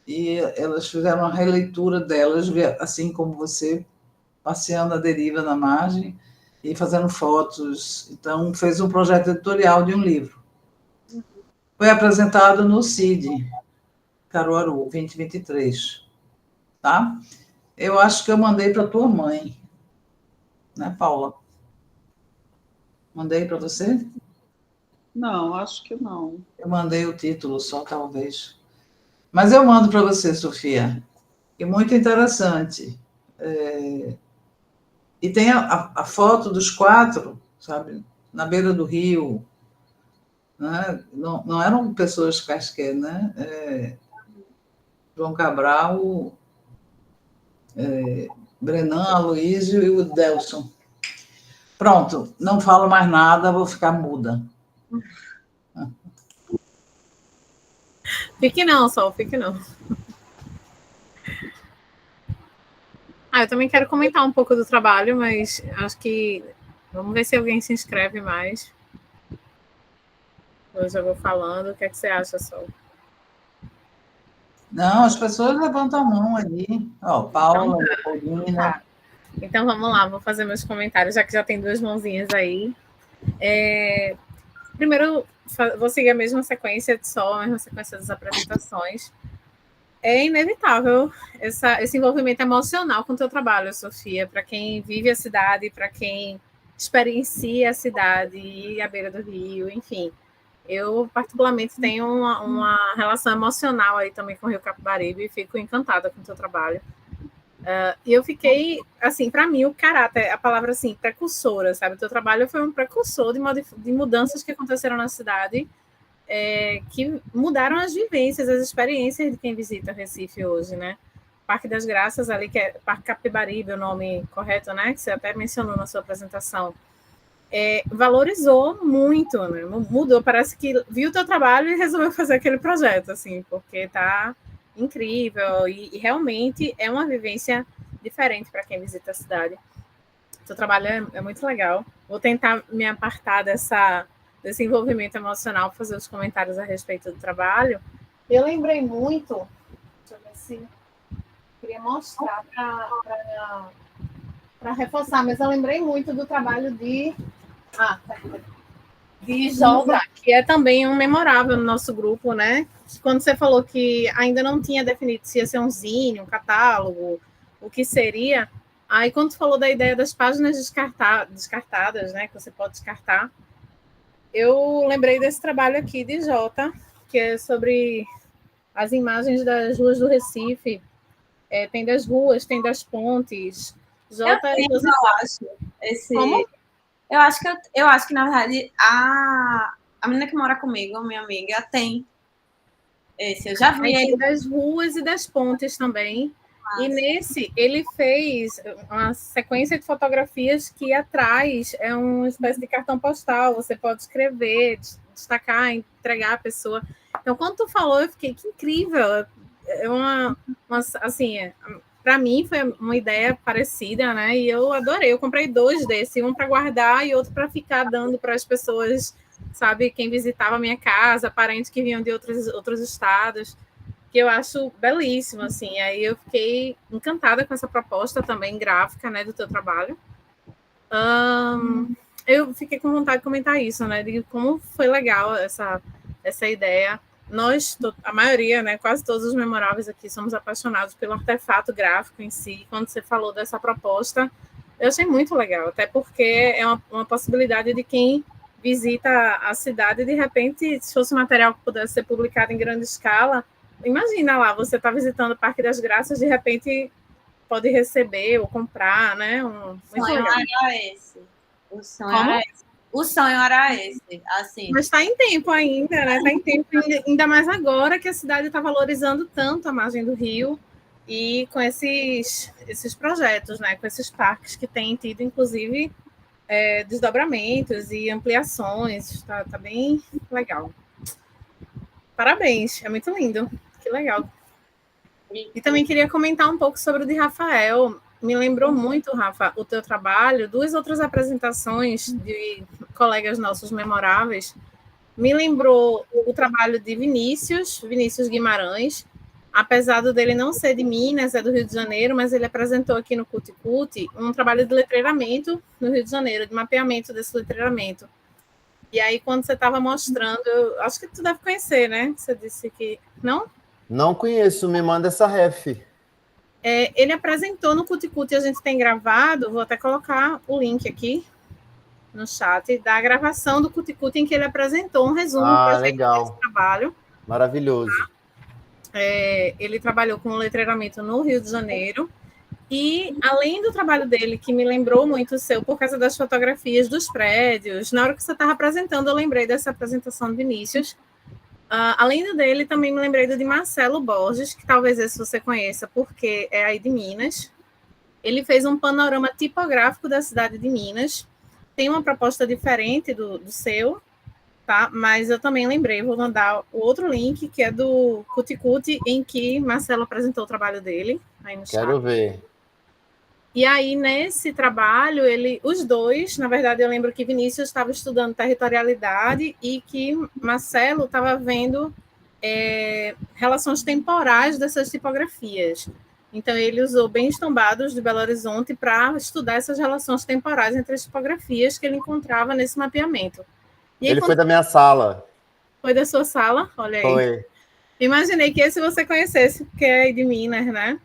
e elas fizeram a releitura delas, assim como você, passeando à deriva na margem e fazendo fotos. Então, fez um projeto editorial de um livro. Foi apresentado no CID, Caruaru, 2023. Tá? Eu acho que eu mandei para tua mãe, né, Paula? Mandei para você? Não, acho que não. Eu mandei o título só, talvez. Mas eu mando para você, Sofia. É muito interessante. E tem a foto dos 4, sabe, na beira do rio. Né? Não eram pessoas quaisquer, né? João Cabral, Brenan, Aloysio e o Delson. Pronto, não falo mais nada, vou ficar muda. Fique não, Sol, fique não. Eu também quero comentar um pouco do trabalho, mas acho que vamos ver se alguém se inscreve mais. Eu já vou falando. O que é que você acha, Sol? Não, as pessoas levantam a mão ali. Ó, Paula, Paulina. Então vamos lá, vou fazer meus comentários, já que já tem 2 mãozinhas aí. Primeiro, vou seguir a mesma sequência de Sol, a mesma sequência das apresentações. É inevitável esse envolvimento emocional com o teu trabalho, Sofia, para quem vive a cidade, para quem experiencia a cidade e a beira do rio, enfim. Eu, particularmente, tenho uma relação emocional aí também com o Rio Capibaribe e fico encantada com o teu trabalho. E eu fiquei, assim, para mim, o caráter, a palavra, assim, precursora, sabe? O teu trabalho foi um precursor de mudanças que aconteceram na cidade, que mudaram as vivências, as experiências de quem visita Recife hoje, né? Parque das Graças, ali, que é Parque Capibaribe, o nome correto, né? Que você até mencionou na sua apresentação. Valorizou muito, né? Mudou, parece que viu o teu trabalho e resolveu fazer aquele projeto, assim, porque tá incrível e realmente é uma vivência diferente para quem visita a cidade. O teu trabalho é muito legal. Vou tentar me apartar desse envolvimento emocional, fazer os comentários a respeito do trabalho. Eu lembrei muito, deixa eu ver se queria mostrar para reforçar, mas eu lembrei muito do trabalho de Jota, que é também um memorável no nosso grupo, né? Quando você falou que ainda não tinha definido se ia ser um zine, um catálogo, o que seria. Aí, quando você falou da ideia das páginas descartadas, né? Que você pode descartar, eu lembrei desse trabalho aqui de Jota, que é sobre as imagens das ruas do Recife. Tem das ruas, tem das pontes. Jota, Como? Eu acho que, na verdade, a menina que mora comigo, minha amiga, tem esse. Eu já vi ele. Das ruas e das pontes também. E nesse, ele fez uma sequência de fotografias que atrás é uma espécie de cartão postal. Você pode escrever, destacar, entregar a pessoa. Então, quando tu falou, eu fiquei, que incrível. Assim, para mim foi uma ideia parecida, né? E eu adorei. Eu comprei 2 desses, um para guardar e outro para ficar dando para as pessoas sabe, quem visitava a minha casa, parentes que vinham de outros estados, que eu acho belíssimo, assim. Aí eu fiquei encantada com essa proposta também gráfica, né, do teu trabalho. Eu fiquei com vontade de comentar isso, né, de como foi legal essa ideia. Nós, a maioria, né, quase todos os memoráveis aqui, somos apaixonados pelo artefato gráfico em si. Quando você falou dessa proposta, eu achei muito legal, até porque é uma possibilidade de quem visita a cidade, de repente, se fosse um material que pudesse ser publicado em grande escala, imagina lá, você está visitando o Parque das Graças, de repente pode receber ou comprar, né? Muito legal. Era esse. O sonho era esse, assim. Mas está em tempo ainda, né? Está em tempo, ainda mais agora que a cidade está valorizando tanto a margem do rio e com esses projetos, né? Com esses parques que têm tido, inclusive, desdobramentos e ampliações. Está bem legal. Parabéns, é muito lindo. Que legal. E também queria comentar um pouco sobre o de Rafael. Me lembrou muito, Rafa, o teu trabalho. 2 outras apresentações de colegas nossos memoráveis. Me lembrou o trabalho de Vinícius Guimarães. Apesar dele não ser de Minas, é do Rio de Janeiro, mas ele apresentou aqui no Cuti um trabalho de letreiramento no Rio de Janeiro, de mapeamento desse letreiramento. E aí, quando você estava mostrando, eu acho que tu deve conhecer, né? Você disse que... Não? Não conheço, me manda essa ref. Ele apresentou no Cuti, a gente tem gravado, vou até colocar o link aqui no chat, da gravação do Cuti em que ele apresentou um resumo desse trabalho. Maravilhoso. Ele trabalhou com letreiramento no Rio de Janeiro, e além do trabalho dele, que me lembrou muito o seu, por causa das fotografias dos prédios, na hora que você estava apresentando, eu lembrei dessa apresentação de Vinícius. Além dele, também me lembrei do de Marcelo Borges, que talvez esse você conheça, porque é aí de Minas. Ele fez um panorama tipográfico da cidade de Minas. Tem uma proposta diferente do seu, tá? Mas eu também lembrei, vou mandar o outro link, que é do Cuti, em que Marcelo apresentou o trabalho dele. Aí no chat. Quero ver. E aí, nesse trabalho, os dois, na verdade, eu lembro que Vinícius estava estudando territorialidade e que Marcelo estava vendo relações temporais dessas tipografias. Então, ele usou Bens Tombados de Belo Horizonte para estudar essas relações temporais entre as tipografias que ele encontrava nesse mapeamento. E aí, ele foi da minha sala. Foi da sua sala? Olha aí. Foi. Imaginei que esse você conhecesse, porque é de Minas, né?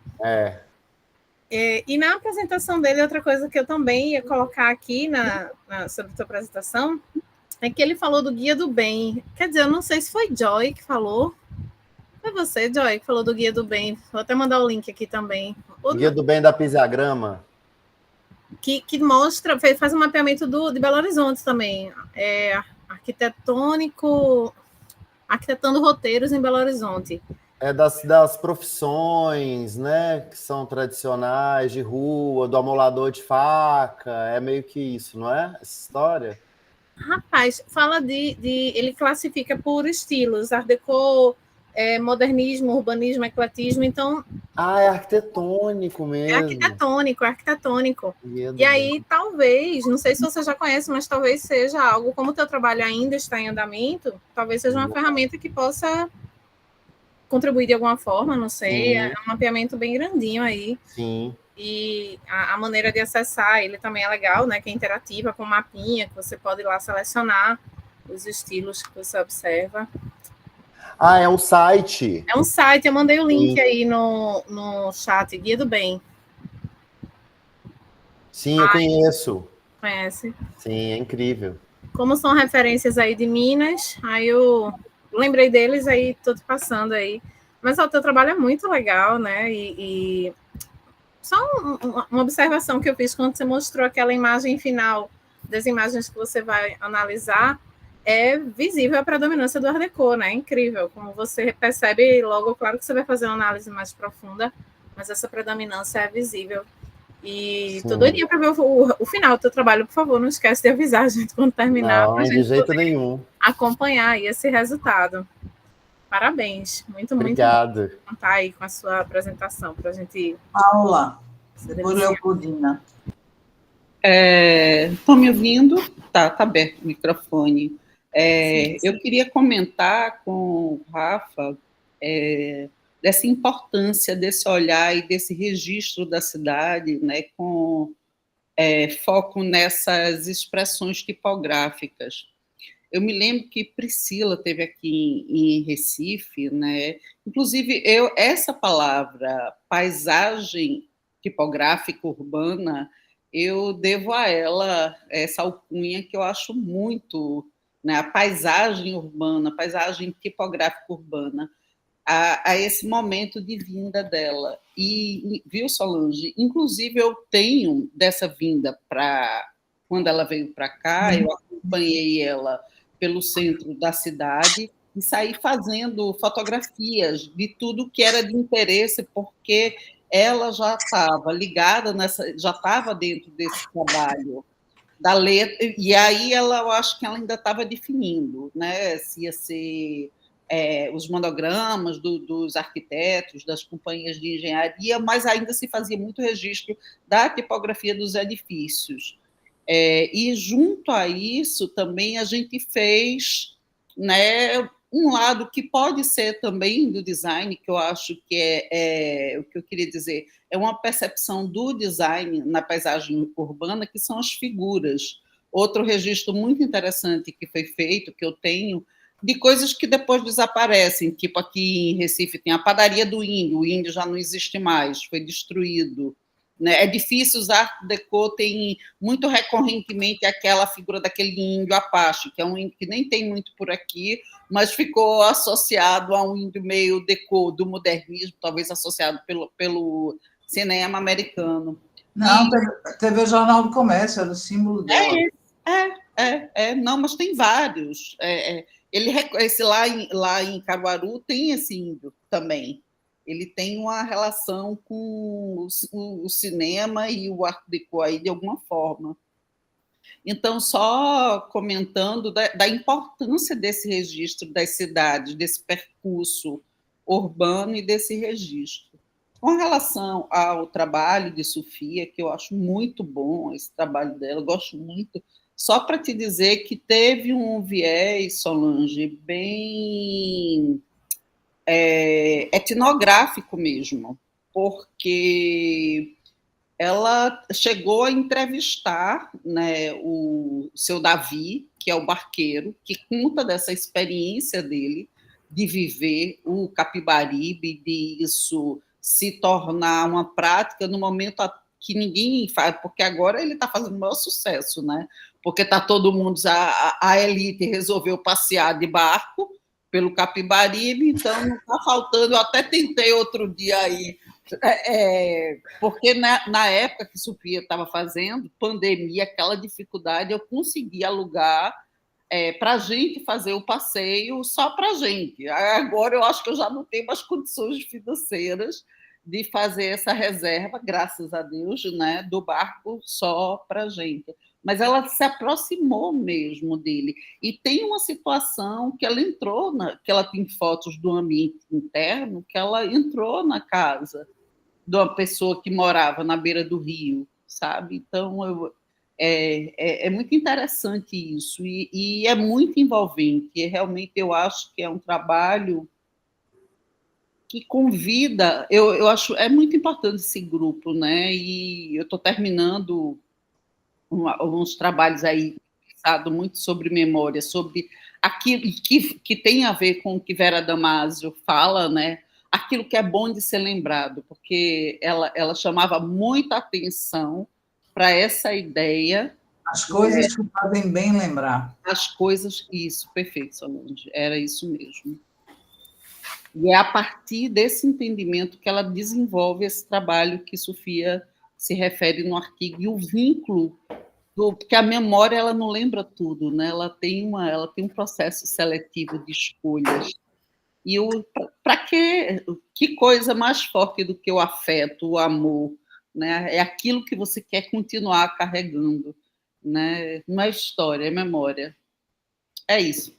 E na apresentação dele, outra coisa que eu também ia colocar aqui sobre a sua apresentação é que ele falou do Guia do Bem. Quer dizer, eu não sei se foi Joy que falou. Foi você, Joy, que falou do Guia do Bem. Vou até mandar o link aqui também. Guia do Bem da Pisiagrama. Que mostra, faz um mapeamento de Belo Horizonte também. Arquitetando roteiros em Belo Horizonte. Das profissões, né, que são tradicionais, de rua, do amolador de faca, é meio que isso, não é? Essa história? Rapaz, fala ele classifica por estilos, Art Deco, modernismo, urbanismo, ecletismo, então... é arquitetônico mesmo. É arquitetônico. E aí, talvez, não sei se você já conhece, mas talvez seja algo, como o teu trabalho ainda está em andamento, talvez seja uma ferramenta que possa contribuir de alguma forma, não sei. Sim. É um mapeamento bem grandinho aí. Sim. E a maneira de acessar ele também é legal, né? Que é interativa, com mapinha, que você pode ir lá selecionar os estilos que você observa. É um site. É um site, eu mandei o link aí no chat, Guia do Bem. Sim, eu conheço. Conhece? Sim, é incrível. Como são referências aí de Minas, aí eu lembrei deles, aí estou te passando aí. Mas o teu trabalho é muito legal, né? E só uma observação que eu fiz quando você mostrou aquela imagem final das imagens que você vai analisar, é visível a predominância do Art Deco, né? É incrível, como você percebe logo, claro que você vai fazer uma análise mais profunda, mas essa predominância é visível. E tô doidinha para ver o final do teu trabalho, por favor, não esquece de avisar a gente quando terminar. Não, de jeito nenhum. Acompanhar aí esse resultado. Parabéns, Obrigado. Muito contar aí com a sua apresentação para a gente. Paula, depois Leopoldina. Estão me ouvindo? Tá aberto o microfone. Eu queria comentar com o Rafa dessa importância desse olhar e desse registro da cidade, né, com foco nessas expressões tipográficas. Eu me lembro que Priscila teve aqui em Recife, né? Inclusive, essa palavra, paisagem tipográfica urbana, eu devo a ela essa alcunha que eu acho muito, né? A paisagem urbana, a paisagem tipográfica urbana, a esse momento de vinda dela. E, viu, Solange? Inclusive, eu tenho dessa vinda para... Quando ela veio para cá, eu acompanhei ela pelo centro da cidade e saí fazendo fotografias de tudo que era de interesse, porque ela já estava ligada já estava dentro desse trabalho da letra, e aí eu acho que ela ainda estava definindo, né, se ia ser os monogramas dos arquitetos, das companhias de engenharia, mas ainda se fazia muito registro da tipografia dos edifícios. E junto a isso também a gente fez, né, um lado que pode ser também do design, que eu acho que o que eu queria dizer, é uma percepção do design na paisagem urbana, que são as figuras. Outro registro muito interessante que foi feito, que eu tenho, de coisas que depois desaparecem, tipo aqui em Recife tem a padaria do Índio, o Índio já não existe mais, foi destruído. Né? É difícil usar Art Deco, tem muito recorrentemente aquela figura daquele índio Apache, que é um índio que nem tem muito por aqui, mas ficou associado a um índio meio deco, do modernismo, talvez associado pelo cinema americano. Não, teve o Jornal do Comércio, era o símbolo dela. Não, mas tem vários. Esse lá em Caruaru tem esse índio também. Ele tem uma relação com o cinema e o Art Deco aí, de alguma forma. Então, só comentando da importância desse registro das cidades, desse percurso urbano e desse registro. Com relação ao trabalho de Sofia, que eu acho muito bom, esse trabalho dela, eu gosto muito, só para te dizer que teve um viés, Solange, bem etnográfico mesmo, porque ela chegou a entrevistar, né, o seu Davi, que é o barqueiro, que conta dessa experiência dele de viver o Capibaribe, de isso se tornar uma prática no momento que ninguém faz, porque agora ele está fazendo o maior sucesso, né? Porque está todo mundo, a elite resolveu passear de barco pelo Capibaribe, então não está faltando. Eu até tentei outro dia aí, porque na época que Sofia estava fazendo, pandemia, aquela dificuldade, eu consegui alugar para a gente fazer o passeio só para a gente. Agora eu acho que eu já não tenho mais condições financeiras de fazer essa reserva, graças a Deus, né, do barco só para a gente. Mas ela se aproximou mesmo dele. E tem uma situação que ela entrou, que ela tem fotos do ambiente interno, que ela entrou na casa de uma pessoa que morava na beira do rio, sabe? Então, é muito interessante isso, e é muito envolvente. E realmente eu acho que é um trabalho que convida, eu acho, é muito importante esse grupo, né? E eu estou terminando uns trabalhos aí, pensado muito sobre memória, sobre aquilo que tem a ver com o que Vera Damasio fala, né? Aquilo que é bom de ser lembrado, porque ela chamava muita atenção para essa ideia. As coisas que fazem bem lembrar. As coisas, isso, perfeito, Solange, era isso mesmo. E é a partir desse entendimento que ela desenvolve esse trabalho que Sofia se refere no artigo, e o vínculo, porque a memória ela não lembra tudo, né? Ela tem um processo seletivo de escolhas. E para que coisa mais forte do que o afeto, o amor, né? É aquilo que você quer continuar carregando, né? Não é história, é memória. É isso.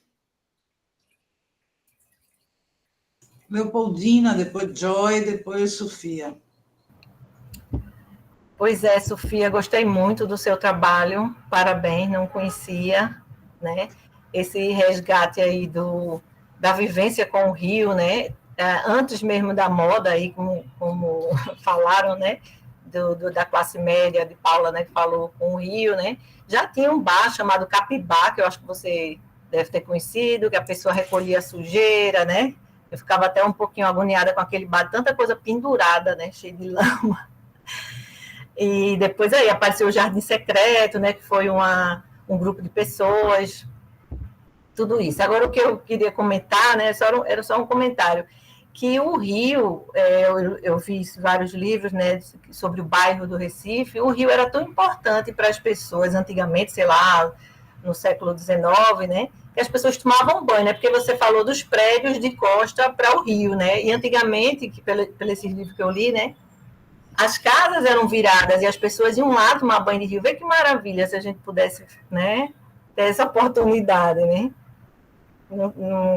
Leopoldina, depois Joy, depois Sofia. Pois é, Sofia, gostei muito do seu trabalho, parabéns, não conhecia, né? esse resgate aí da vivência com o rio, né? Antes mesmo da moda, aí, como falaram, né? Da classe média de Paula, né? Que falou com o rio, né? Já tinha um bar chamado Capibá, que eu acho que você deve ter conhecido, que a pessoa recolhia sujeira, né? Eu ficava até um pouquinho agoniada com aquele bar, tanta coisa pendurada, né? Cheio de lama. E depois aí apareceu o Jardim Secreto, né? Que foi um grupo de pessoas, tudo isso. Agora, o que eu queria comentar, né? Era só um comentário, que o Rio, eu fiz vários livros, né, sobre o bairro do Recife. O Rio era tão importante para as pessoas antigamente, sei lá, no século XIX, né, que as pessoas tomavam banho, né, porque você falou dos prédios de costa para o Rio, né, e antigamente, pelo esses livros que eu li, né, as casas eram viradas e as pessoas iam lá tomar banho de rio. Vê que maravilha se a gente pudesse, né, ter essa oportunidade, né.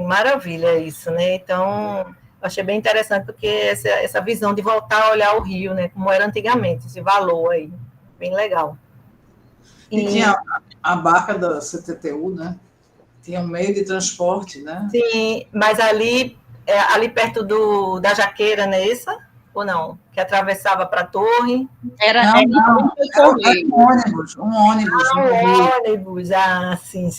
Maravilha isso, né, então... Achei bem interessante, porque essa visão de voltar a olhar o Rio, né, como era antigamente, esse valor aí, bem legal. E tinha a barca da CTTU, né? Tinha um meio de transporte, né? Sim, mas ali perto da Jaqueira, não é isso? Ou não? Que atravessava para a torre? Era um ônibus. Um ônibus, sim.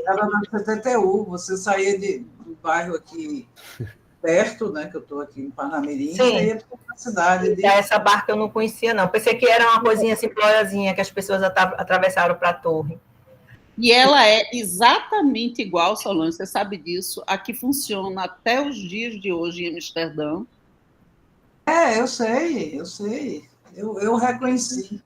Era na CTTU, você saía do bairro aqui... perto, né, que eu estou aqui em Parnamirim, saía para a cidade. Essa barca eu não conhecia, não. Pensei que era uma coisinha assim, simplóriazinha, que as pessoas atravessaram para a torre. E ela é exatamente igual, Solange, você sabe disso, a que funciona até os dias de hoje em Amsterdã. Eu sei. Eu reconheci.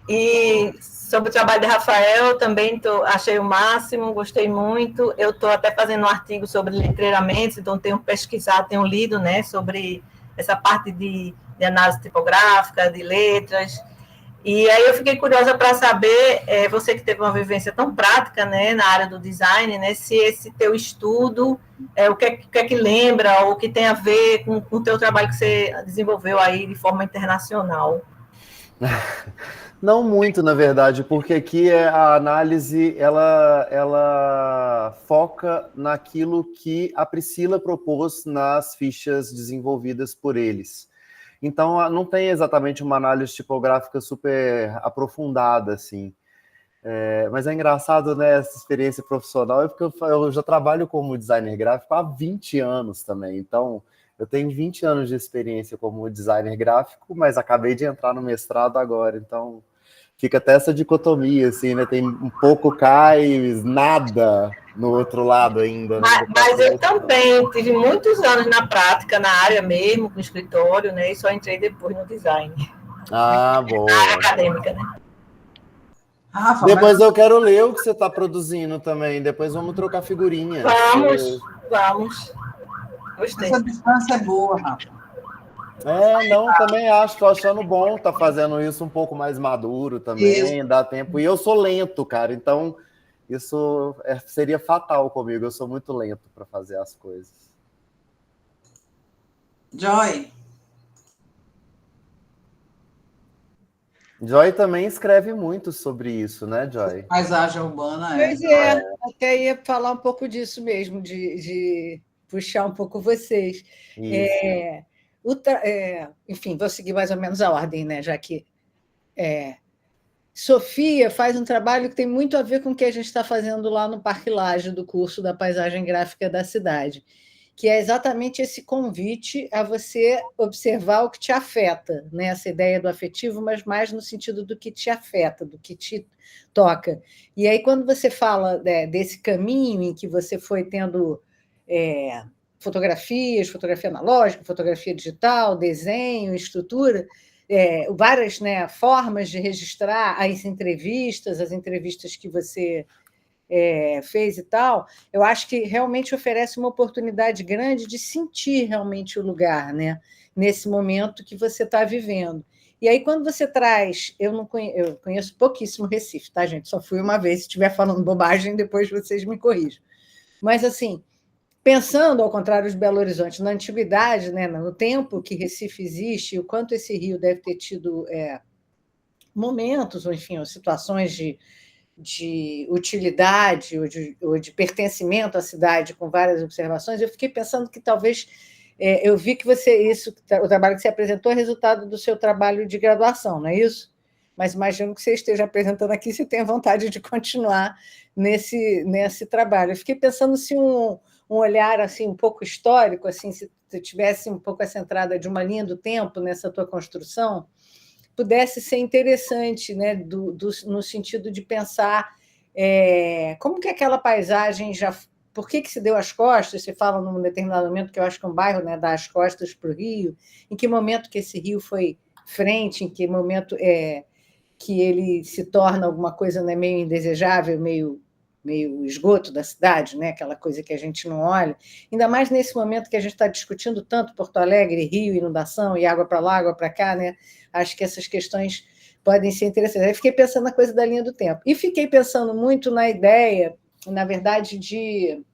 E sobre o trabalho de Rafael, também achei o máximo, gostei muito. Eu estou até fazendo um artigo sobre letreiramentos, então tenho pesquisado, tenho lido, né, sobre essa parte de análise tipográfica, de letras. E aí eu fiquei curiosa para saber, você que teve uma vivência tão prática, né, na área do design, né, se esse teu estudo, o que é que lembra, ou o que tem a ver com o teu trabalho que você desenvolveu aí de forma internacional. Não muito, na verdade, porque aqui a análise ela foca naquilo que a Priscila propôs nas fichas desenvolvidas por eles. Então, não tem exatamente uma análise tipográfica super aprofundada, assim. Mas é engraçado, né, essa experiência profissional, porque eu já trabalho como designer gráfico há 20 anos também. Então, eu tenho 20 anos de experiência como designer gráfico, mas acabei de entrar no mestrado agora, então fica até essa dicotomia, assim, né? Tem um pouco cai, nada no outro lado ainda. Né? Mas eu também tive muitos anos na prática, na área mesmo, no escritório, né? E só entrei depois no design. Boa. Na área acadêmica, né? Depois eu quero ler o que você está produzindo também. Depois vamos trocar figurinha. Vamos. Gostei. Essa distância é boa, Rafa. Também acho, tô achando bom tá fazendo isso um pouco mais maduro também, isso. Dá tempo. E eu sou lento, cara, então isso seria fatal comigo, eu sou muito lento para fazer as coisas. Joy também escreve muito sobre isso, né, Joy? Paisagem urbana, Pois até ia falar um pouco disso mesmo, de puxar um pouco vocês. Enfim, vou seguir mais ou menos a ordem, né? Já que Sofia faz um trabalho que tem muito a ver com o que a gente está fazendo lá no Parque Lage, do curso da Paisagem Gráfica da cidade, que é exatamente esse convite a você observar o que te afeta, né? Essa ideia do afetivo, mas mais no sentido do que te afeta, do que te toca. E aí, quando você fala desse caminho em que você foi tendo fotografia analógica, fotografia digital, desenho, estrutura, várias, né, formas de registrar as entrevistas que você fez e tal, eu acho que realmente oferece uma oportunidade grande de sentir realmente o lugar, né, nesse momento que você está vivendo. E aí, quando você traz... Eu conheço pouquíssimo Recife, tá, gente? Só fui uma vez. Se estiver falando bobagem, depois vocês me corrijam. Mas, assim, pensando, ao contrário de Belo Horizonte, na antiguidade, né, no tempo que Recife existe, o quanto esse rio deve ter tido momentos, ou enfim, situações de de utilidade ou de pertencimento à cidade com várias observações, eu fiquei pensando que talvez eu vi que o trabalho que você apresentou é resultado do seu trabalho de graduação, não é isso? Mas imagino que você esteja apresentando aqui, você tenha vontade de continuar nesse trabalho. Eu fiquei pensando se um olhar assim um pouco histórico, assim, se você tivesse um pouco essa entrada de uma linha do tempo nessa tua construção, pudesse ser interessante, né, no sentido de pensar como que aquela paisagem já... Por que se deu as costas? Você fala num determinado momento que eu acho que é um bairro, né, dá as costas para o rio. Em que momento que esse rio foi frente? Em que momento que ele se torna alguma coisa, né, meio indesejável, meio esgoto da cidade, né? Aquela coisa que a gente não olha. Ainda mais nesse momento que a gente está discutindo tanto Porto Alegre, rio, inundação, e água para lá, água para cá, né? Acho que essas questões podem ser interessantes. Aí fiquei pensando na coisa da linha do tempo. E fiquei pensando muito na ideia, na verdade, de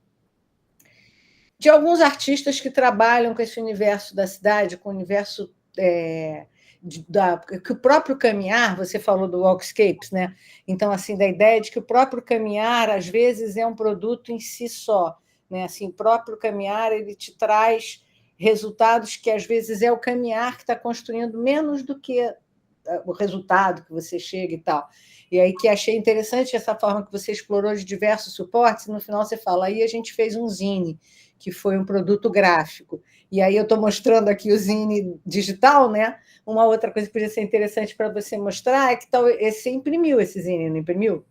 alguns artistas que trabalham com esse universo da cidade, com o universo que o próprio caminhar, você falou do walkscapes, né? Então, assim, da ideia de que o próprio caminhar, às vezes, é um produto em si só, né? Assim, o próprio caminhar, ele te traz resultados que, às vezes, é o caminhar que está construindo menos do que o resultado que você chega e tal. E aí que achei interessante essa forma que você explorou de diversos suportes, e no final você fala, aí a gente fez um zine, que foi um produto gráfico. E aí eu estou mostrando aqui o zine digital, né? Uma outra coisa que podia ser interessante para você mostrar é que você imprimiu esse zine, não imprimiu?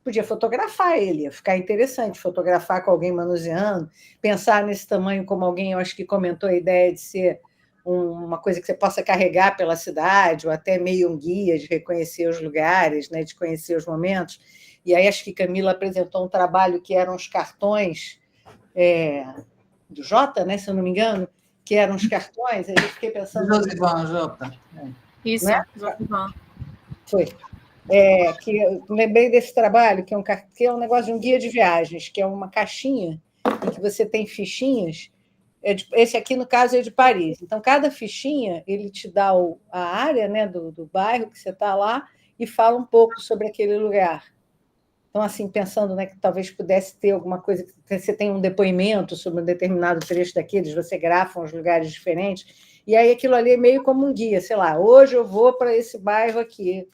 Podia fotografar ele, ia ficar interessante, fotografar com alguém manuseando, pensar nesse tamanho como alguém, eu acho que comentou a ideia de ser uma coisa que você possa carregar pela cidade, ou até meio um guia de reconhecer os lugares, né, de conhecer os momentos. E aí acho que Camila apresentou um trabalho que eram os cartões do Jota, né, se eu não me engano, que eram os cartões, aí eu fiquei pensando... Josivan, Jota. Isso, né? Josivan. Foi. Que eu lembrei desse trabalho, que é um negócio de um guia de viagens, que é uma caixinha em que você tem fichinhas. Esse aqui, no caso, é de Paris. Então, cada fichinha, ele te dá a área, né, do bairro que você está lá e fala um pouco sobre aquele lugar. Então, assim, pensando, né, que talvez pudesse ter alguma coisa, que você tem um depoimento sobre um determinado trecho daqueles, você grafa uns lugares diferentes, e aí aquilo ali é meio como um guia, sei lá, hoje eu vou para esse bairro aqui,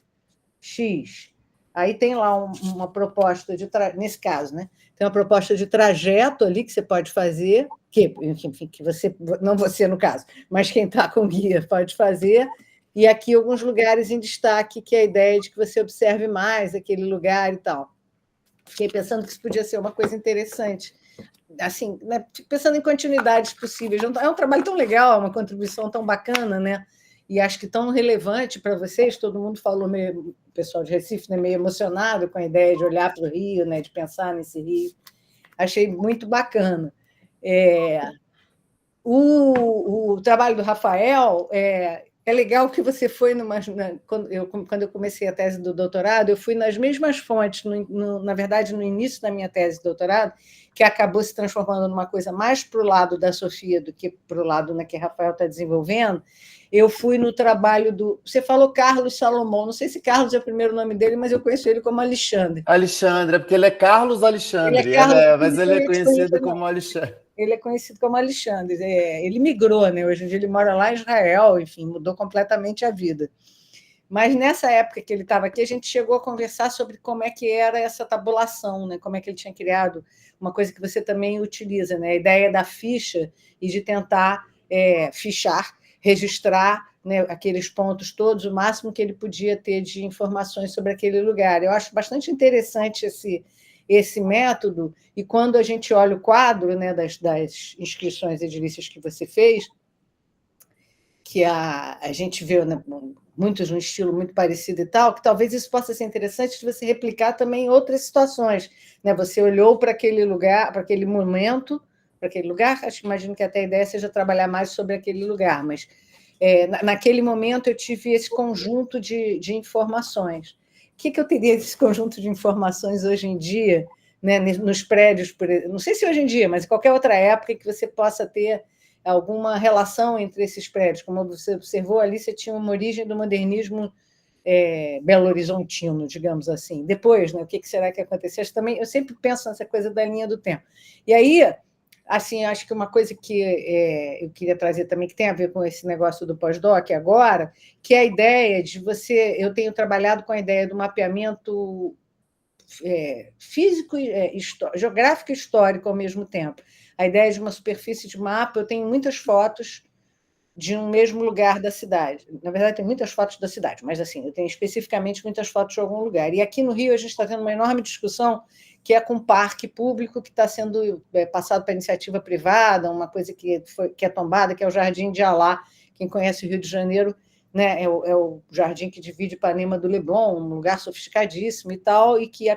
X. Aí tem lá uma proposta nesse caso, né? Tem uma proposta de trajeto ali que você pode fazer, enfim, que você, não você no caso, mas quem está com guia pode fazer, e aqui alguns lugares em destaque, que é a ideia de que você observe mais aquele lugar e tal. Fiquei pensando que isso podia ser uma coisa interessante. Assim, né? Pensando em continuidades possíveis. É um trabalho tão legal, uma contribuição tão bacana, né? E acho que tão relevante para vocês. Todo mundo falou, o pessoal de Recife, né, meio emocionado com a ideia de olhar para o Rio, né, de pensar nesse Rio. Achei muito bacana. O trabalho do Rafael é legal que você foi quando eu comecei a tese do doutorado, eu fui nas mesmas fontes, na verdade, no início da minha tese de doutorado, que acabou se transformando numa coisa mais para o lado da Sofia do que para o lado, né, que Rafael está desenvolvendo. Eu fui no trabalho do... Você falou Carlos Salomão, não sei se Carlos é o primeiro nome dele, mas eu conheço ele como Alexandre. Alexandre, é porque ele é Carlos Alexandre, mas ele é conhecido como Alexandre. Ele é conhecido como Alexandre. Ele migrou, né? Hoje em dia ele mora lá em Israel, enfim, mudou completamente a vida. Mas nessa época que ele estava aqui, a gente chegou a conversar sobre como é que era essa tabulação, né? Como é que ele tinha criado uma coisa que você também utiliza, né? A ideia da ficha e de tentar fichar, registrar, né, aqueles pontos todos, o máximo que ele podia ter de informações sobre aquele lugar. Eu acho bastante interessante esse método, e quando a gente olha o quadro, né, das inscrições edilícias que você fez, que a gente vê, né, muitos num estilo muito parecido e tal, que talvez isso possa ser interessante de você replicar também em outras situações, né? Você olhou para aquele lugar, para aquele momento, para aquele lugar, imagino que até a ideia seja trabalhar mais sobre aquele lugar, mas naquele momento eu tive esse conjunto de informações. O que eu teria desse conjunto de informações hoje em dia, né, nos prédios, não sei se hoje em dia, mas em qualquer outra época que você possa ter alguma relação entre esses prédios? Como você observou ali, você tinha uma origem do modernismo Belo Horizontino, digamos assim. Depois, né, o que será que aconteceu? Eu sempre penso nessa coisa da linha do tempo. E aí, assim, acho que uma coisa que eu queria trazer também, que tem a ver com esse negócio do pós-doc agora, que é a ideia de eu tenho trabalhado com a ideia do mapeamento físico, geográfico e histórico ao mesmo tempo. A ideia de uma superfície de mapa, eu tenho muitas fotos de um mesmo lugar da cidade. Na verdade, tem muitas fotos da cidade, mas assim, eu tenho especificamente muitas fotos de algum lugar. E aqui no Rio a gente está tendo uma enorme discussão que é com o parque público que está sendo passado para iniciativa privada, uma coisa que é tombada, que é o Jardim de Alá. Quem conhece o Rio de Janeiro, né, é o jardim que divide Ipanema do Leblon, um lugar sofisticadíssimo e tal, e que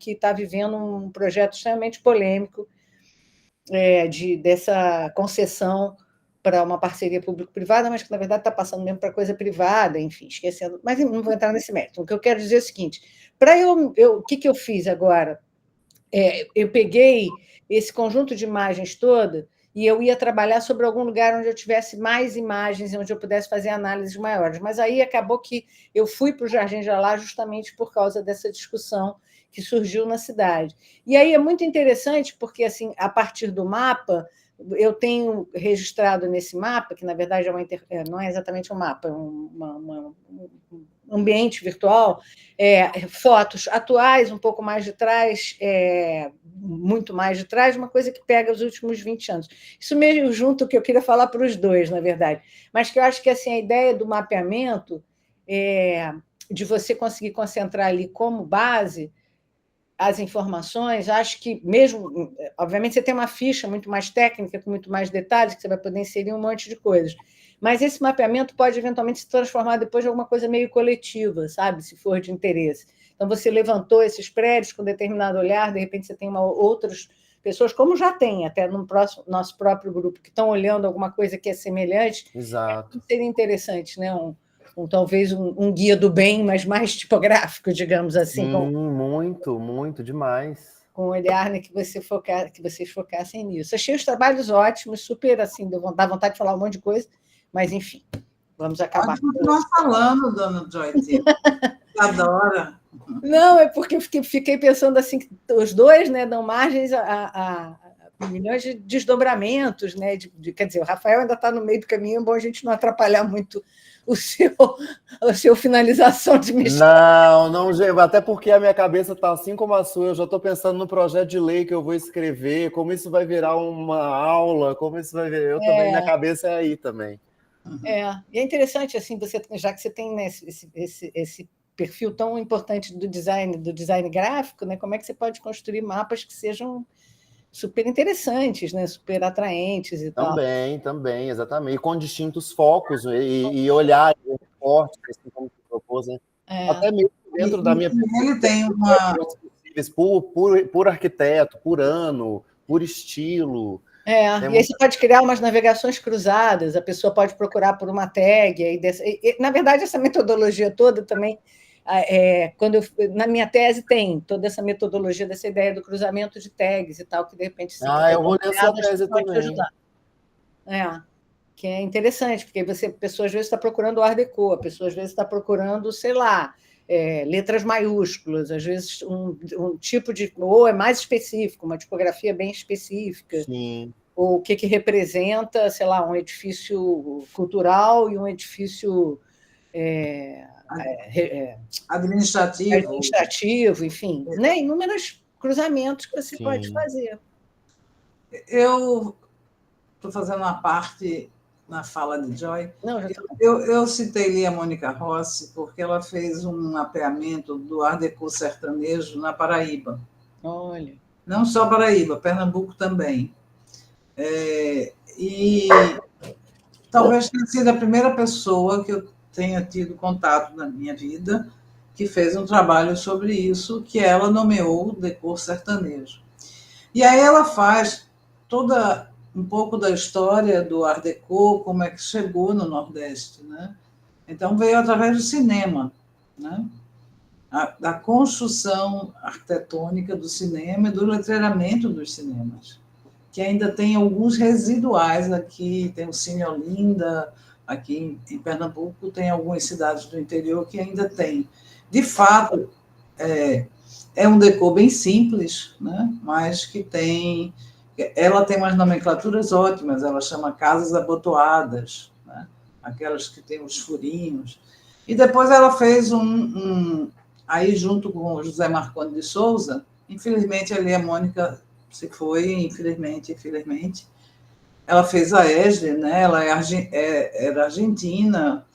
está vivendo um projeto extremamente polêmico dessa concessão para uma parceria público-privada, mas que, na verdade, está passando mesmo para coisa privada, enfim, esquecendo. Mas não vou entrar nesse mérito. O que eu quero dizer é o seguinte: o que eu fiz agora? Eu peguei esse conjunto de imagens toda e eu ia trabalhar sobre algum lugar onde eu tivesse mais imagens e onde eu pudesse fazer análises maiores. Mas aí acabou que eu fui para o Jardim de Alá justamente por causa dessa discussão que surgiu na cidade. E aí é muito interessante porque, assim, a partir do mapa, eu tenho registrado nesse mapa, que na verdade não é exatamente um mapa, é um ambiente virtual, fotos atuais, um pouco mais de trás, muito mais de trás, uma coisa que pega os últimos 20 anos. Isso mesmo junto que eu queria falar para os dois, na verdade, mas que eu acho que assim, a ideia do mapeamento, de você conseguir concentrar ali como base as informações, acho que mesmo, obviamente, você tem uma ficha muito mais técnica, com muito mais detalhes, que você vai poder inserir um monte de coisas, mas esse mapeamento pode eventualmente se transformar depois em alguma coisa meio coletiva, sabe, se for de interesse. Então, você levantou esses prédios com determinado olhar, de repente você tem outras pessoas, como já tem até no nosso próprio grupo, que estão olhando alguma coisa que é semelhante. Exato. Seria interessante, né? Talvez um guia do bem, mas mais tipográfico, digamos assim. Muito demais. Com o olhar, né, que vocês focassem nisso. Achei os trabalhos ótimos, super assim, dá vontade de falar um monte de coisa, mas enfim, vamos acabar. Pode continuar falando, dona Joyce. Adora. Não, é porque eu fiquei pensando assim, que os dois, né, dão margens a milhões de desdobramentos, né? Quer dizer, o Rafael ainda está no meio do caminho, é bom a gente não atrapalhar muito a sua finalização de mexer. Não, gente, até porque a minha cabeça está assim como a sua, eu já estou pensando no projeto de lei que eu vou escrever, como isso vai virar uma aula, como isso vai virar. Eu também, minha cabeça é aí também. E é interessante, assim, já que você tem, né, esse perfil tão importante do design gráfico, né, como é que você pode construir mapas que sejam super interessantes, né? Super atraentes e tal. Também, exatamente. E com distintos focos e olhares fortes, assim como você propôs, né? Até mesmo dentro da minha... Ele tem uma... Por arquiteto, por ano, por estilo. E aí você pode criar umas navegações cruzadas, a pessoa pode procurar por uma tag. Na verdade, essa metodologia toda também... na minha tese tem toda essa metodologia dessa ideia do cruzamento de tags e tal, que de repente eu vou ler a sua tese também. Ajudar. Que é interessante, porque a pessoa às vezes está procurando o Art Deco, a pessoa às vezes está procurando, sei lá, letras maiúsculas, às vezes um tipo de... Ou é mais específico, uma tipografia bem específica. Sim. Ou o que representa, sei lá, um edifício cultural e um edifício... administrativo, enfim, né? Inúmeros cruzamentos que você pode fazer. Eu estou fazendo uma parte na fala de Joy. Não, eu citei ali a Mônica Rossi porque ela fez um mapeamento do Art Deco sertanejo na Paraíba. Olha. Não só Paraíba, Pernambuco também. E talvez tenha sido a primeira pessoa que eu tenha tido contato na minha vida, que fez um trabalho sobre isso, que ela nomeou Deco sertanejo. E aí ela faz um pouco da história do Art Deco, como é que chegou no Nordeste, né? Então veio através do cinema, né? Da construção arquitetônica do cinema e do letreiramento dos cinemas, que ainda tem alguns residuais aqui, tem o Cine Olinda, Aqui em Pernambuco tem algumas cidades do interior que ainda tem. De fato, é um decor bem simples, né? Mas que tem... Ela tem umas nomenclaturas ótimas, ela chama casas abotoadas, né? Aquelas que têm os furinhos. E depois ela fez aí junto com o José Marconi de Souza, infelizmente ali a Mônica se foi, infelizmente, ela fez a ESD, né? Ela era argentina,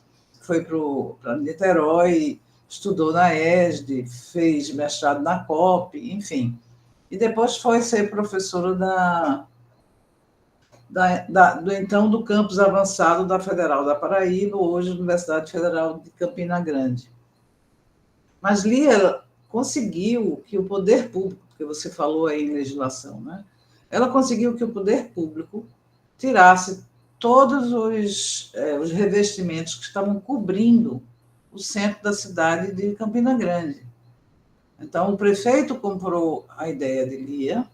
foi para Niterói, estudou na ESD, fez mestrado na COP, enfim. E depois foi ser professora do campus avançado da Federal da Paraíba, hoje Universidade Federal de Campina Grande. Mas Lia conseguiu que o poder público, que você falou aí em legislação, né? Ela conseguiu que o poder público tirasse todos os revestimentos que estavam cobrindo o centro da cidade de Campina Grande. Então, o prefeito comprou a ideia de Lia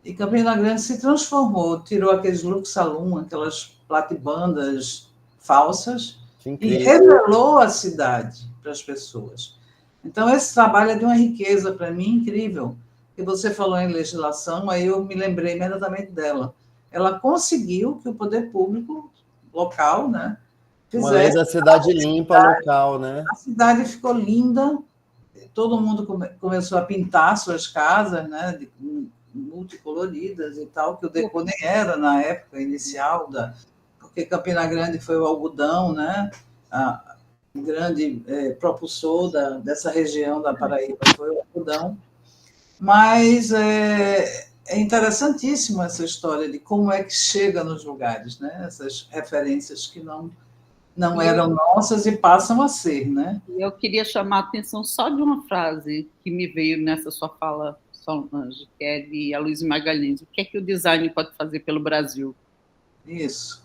e Campina Grande se transformou, tirou aqueles look saloon, aquelas platibandas falsas e revelou a cidade para as pessoas. Então, esse trabalho é de uma riqueza para mim incrível. Que você falou em legislação, aí eu me lembrei imediatamente dela. Ela conseguiu que o poder público local, né, fizesse... Uma lei da cidade limpa local, né? A cidade ficou linda, todo mundo começou a pintar suas casas, né, multicoloridas e tal, que o decor nem era na época inicial, porque Campina Grande foi o algodão, né, a grande propulsor dessa região da Paraíba foi o algodão. Mas é interessantíssimo essa história de como é que chega nos lugares, né, essas referências que não eram nossas e passam a ser, né? Eu queria chamar a atenção só de uma frase que me veio nessa sua fala, Solange, que é de Aloysio Magalhães. O que é que o design pode fazer pelo Brasil? Isso.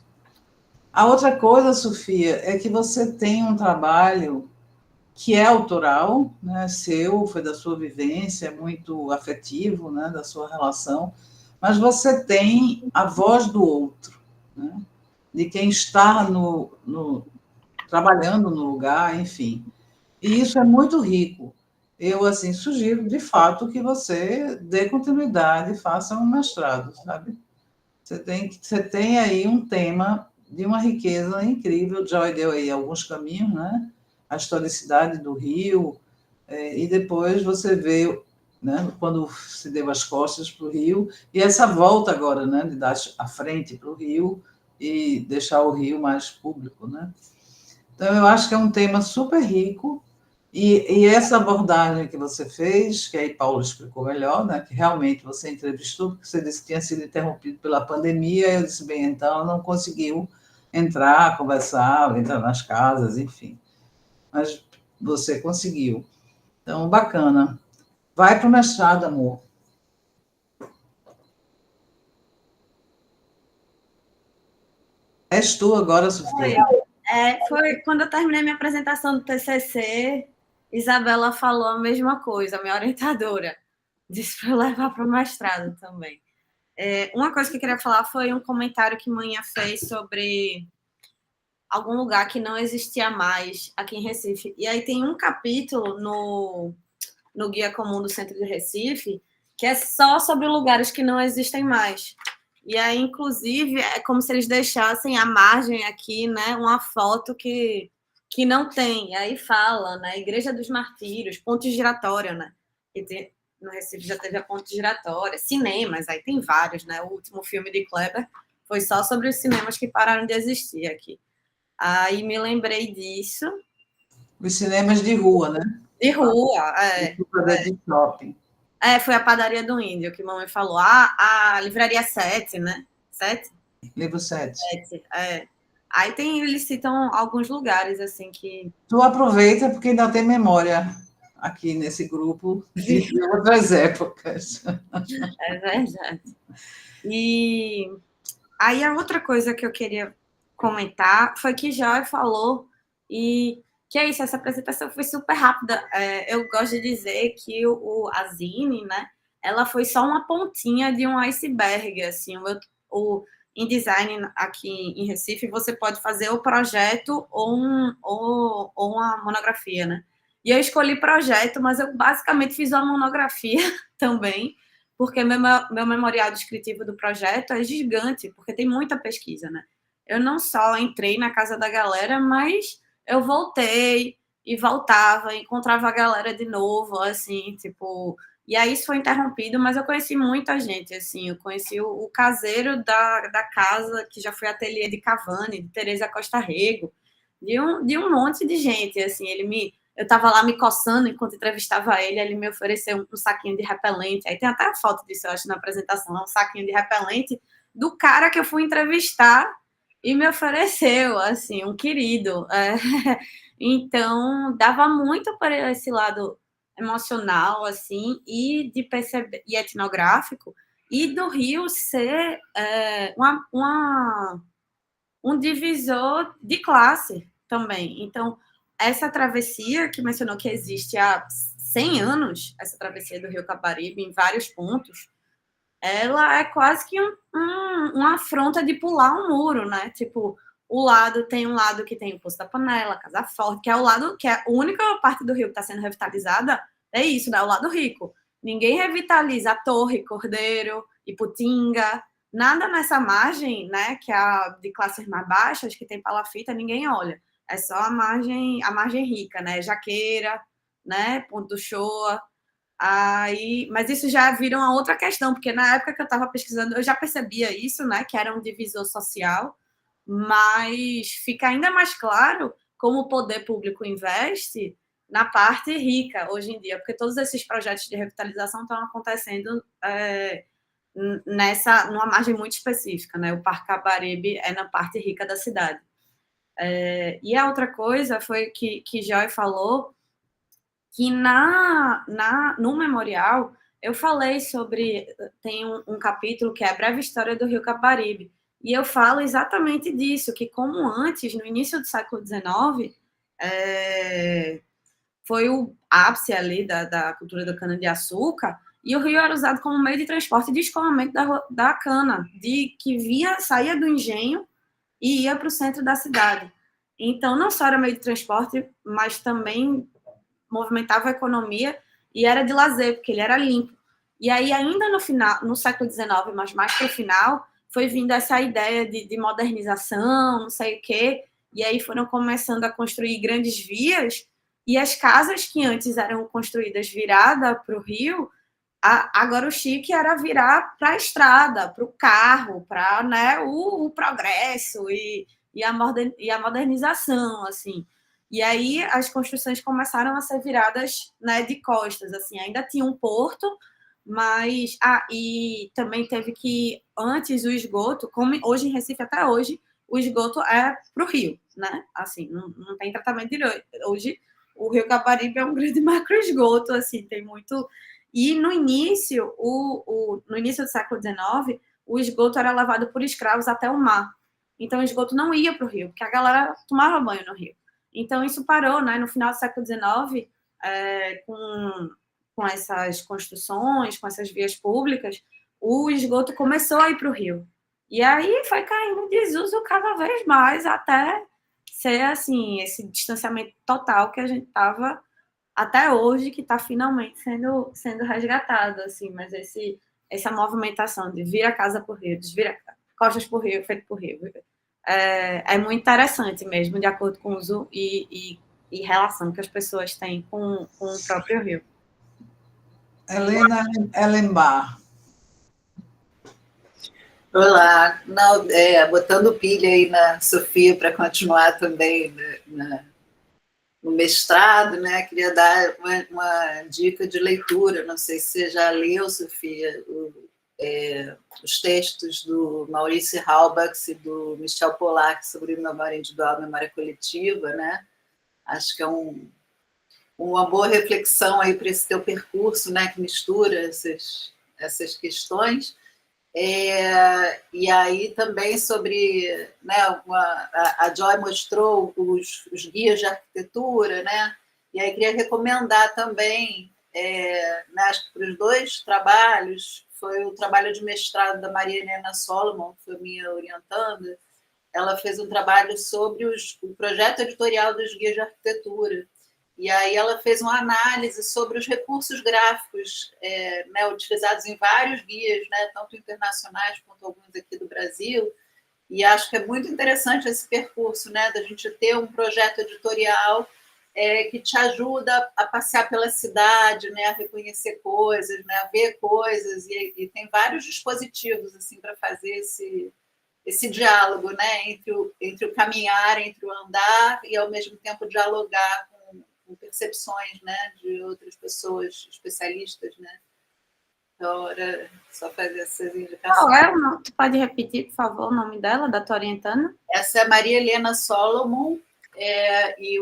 A outra coisa, Sofia, é que você tem um trabalho que é autoral, né, seu, foi da sua vivência, é muito afetivo, né, da sua relação, mas você tem a voz do outro, né, de quem está trabalhando no lugar, enfim. E isso é muito rico. Eu, assim, sugiro, de fato, que você dê continuidade e faça um mestrado, sabe? Você tem aí um tema de uma riqueza incrível. Joy deu aí alguns caminhos, né? A historicidade do Rio, e depois você veio, né, quando se deu as costas para o Rio, e essa volta agora, né, de dar a frente para o Rio e deixar o Rio mais público, né? Então, eu acho que é um tema super rico, e essa abordagem que você fez, que aí Paulo explicou melhor, né, que realmente você entrevistou, porque você disse que tinha sido interrompido pela pandemia, eu disse, bem, então ela não conseguiu entrar, conversar, entrar nas casas, enfim. Mas você conseguiu. Então, bacana. Vai para o mestrado, amor. És tu agora, Sofia. Foi quando eu terminei minha apresentação do TCC, Isabela falou a mesma coisa, minha orientadora. Disse para eu levar para o mestrado também. Uma coisa que eu queria falar foi um comentário que Manhã fez sobre algum lugar que não existia mais aqui em Recife. E aí tem um capítulo no Guia Comum do Centro de Recife que é só sobre lugares que não existem mais. E aí, inclusive, é como se eles deixassem à margem aqui, né, uma foto que não tem. E aí fala, né, Igreja dos Martírios, Ponte Giratória, né? No Recife já teve a Ponte Giratória, cinemas, aí tem vários, né? O último filme de Kleber foi só sobre os cinemas que pararam de existir aqui. Aí me lembrei disso. Os cinemas de rua, né? De rua, De shopping. Foi a Padaria do Índio, que a mamãe falou. A Livraria 7, né? 7? Livro 7. 7, Aí eles citam alguns lugares, assim, que... Tu aproveita, porque ainda tem memória aqui nesse grupo de outras épocas. É verdade. E aí a outra coisa que eu queria comentar foi que Joy falou, e que é isso, essa apresentação foi super rápida. Eu gosto de dizer que a Zine, né, ela foi só uma pontinha de um iceberg, assim, em design aqui em Recife, você pode fazer o projeto ou uma monografia, né? E eu escolhi projeto, mas eu basicamente fiz uma monografia também, porque meu memorial descritivo do projeto é gigante, porque tem muita pesquisa, né? Eu não só entrei na casa da galera, mas eu voltei e voltava, encontrava a galera de novo, assim, tipo... E aí isso foi interrompido, mas eu conheci muita gente, assim, eu conheci o caseiro da casa, que já foi ateliê de Cavani, de Teresa Costa Rego, de um monte de gente, assim, eu estava lá me coçando enquanto entrevistava ele me ofereceu um saquinho de repelente, aí tem até a foto disso, eu acho, na apresentação, um saquinho de repelente do cara que eu fui entrevistar e me ofereceu, assim, um querido. Então, dava muito para esse lado emocional, assim, e de perceber, e etnográfico, e do Rio ser um divisor de classe também. Então, essa travessia que mencionou que existe há 100 anos, essa travessia do Rio Caparibe, em vários pontos, ela é quase que uma afronta de pular um muro, né? Tipo, tem um lado que tem o Poço da Panela, Casa Forte, que é o lado que é a única parte do Rio que está sendo revitalizada, é isso, né? O lado rico. Ninguém revitaliza a Torre, Cordeiro, Iputinga, nada nessa margem, né? Que é a de classes mais baixas, que tem palafita, ninguém olha. É só a margem rica, né? Jaqueira, né? Ponto do Shoa. Mas isso já vira uma outra questão, porque na época que eu estava pesquisando, eu já percebia isso, né? Que era um divisor social, mas fica ainda mais claro como o poder público investe na parte rica hoje em dia, porque todos esses projetos de revitalização estão acontecendo numa margem muito específica, né? O Parque Caparibe é na parte rica da cidade. E a outra coisa foi que Joy falou, que no memorial eu falei sobre, tem um capítulo que é a breve história do Rio Caparibe, e eu falo exatamente disso, que como antes, no início do século XIX, foi o ápice ali da cultura da cana-de-açúcar, e o rio era usado como meio de transporte de escoamento da cana, que saía do engenho e ia para o centro da cidade. Então, não só era meio de transporte, mas também movimentava a economia e era de lazer, porque ele era limpo. E aí, ainda no século XIX, mas mais para o final, foi vindo essa ideia de modernização, não sei o quê, e aí foram começando a construir grandes vias, e as casas que antes eram construídas virada para o rio, agora o chique era virar para a estrada, para o carro, para, né, o progresso e a modernização, assim. E aí as construções começaram a ser viradas, né, de costas, assim, ainda tinha um porto, mas e também teve que, antes o esgoto, como hoje em Recife até hoje, o esgoto é para o rio, né? Assim, não tem tratamento direito. Hoje o Rio Caparibe é um grande macroesgoto, assim, tem muito. E no início, no início do século XIX, o esgoto era levado por escravos até o mar. Então o esgoto não ia para o rio, porque a galera tomava banho no rio. Então, isso parou, né? No final do século XIX, com essas construções, com essas vias públicas, o esgoto começou a ir para o rio. E aí foi caindo em desuso cada vez mais, até ser, assim, esse distanciamento total que a gente estava até hoje, que está finalmente sendo resgatado, assim. Mas essa movimentação de vir a casa para o rio, desvira costas para o rio, feito para o rio, é muito interessante mesmo, de acordo com o uso e relação que as pessoas têm com o próprio rio. Helena Ellenbach. Olá, não, botando pilha aí na Sofia para continuar também no mestrado, né? Queria dar uma dica de leitura, não sei se você já leu, Sofia, os textos do Maurice Halbach e do Michel Polack sobre memória individual e memória coletiva, né? Acho que é uma boa reflexão aí para esse teu percurso, né? Que mistura essas questões. E aí também sobre, né? A Joy mostrou os guias de arquitetura, né? E aí queria recomendar também, né, acho que para os dois trabalhos, foi o trabalho de mestrado da Maria Helena Solomon, que foi minha orientanda. Ela fez um trabalho sobre o projeto editorial dos guias de arquitetura. E aí ela fez uma análise sobre os recursos gráficos né, utilizados em vários guias, né, tanto internacionais quanto alguns aqui do Brasil. E acho que é muito interessante esse percurso, né, da gente ter um projeto editorial que te ajuda a passear pela cidade, né, a reconhecer coisas, né, a ver coisas, e tem vários dispositivos assim, para fazer esse diálogo, né, entre o caminhar, entre o andar, e, ao mesmo tempo, dialogar com percepções, né, de outras pessoas especialistas, né. Então, era só fazer essas indicações. Qual é o nome? Tu pode repetir, por favor, o nome dela, da tua orientanda? Essa é a Maria Helena Solomon, e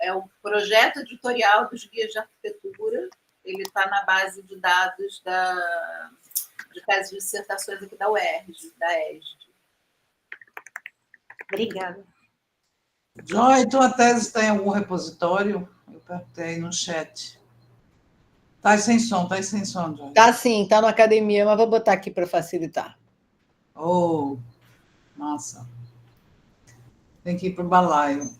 é um projeto editorial dos guias de arquitetura. Ele está na base de dados de teses de dissertações aqui da UERJ, da ESD. Obrigada. Joy, tua tese está em algum repositório? Eu perguntei no chat. Tá sem som, Joy. Tá sim, tá na academia, mas vou botar aqui para facilitar. Oh, massa. Tem que ir para o balaio.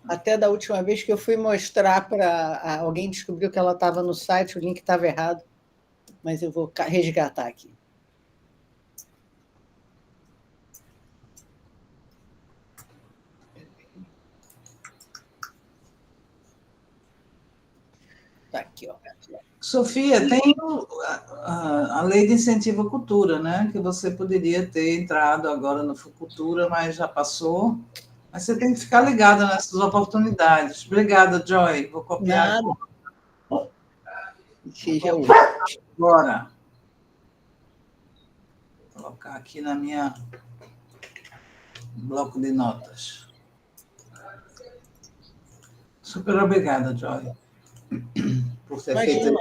Até da última vez que eu fui mostrar para alguém, descobriu que ela estava no site, o link estava errado, mas eu vou resgatar aqui. Tá aqui, ó. Sofia, tem a lei de incentivo à cultura, né? Que você poderia ter entrado agora no Fucultura, mas já passou. Mas você tem que ficar ligada nessas oportunidades. Obrigada, Joy. Vou copiar. Nada. Seja o Agora. Vou colocar aqui na minha bloco de notas. Super obrigada, Joy, por ter feito.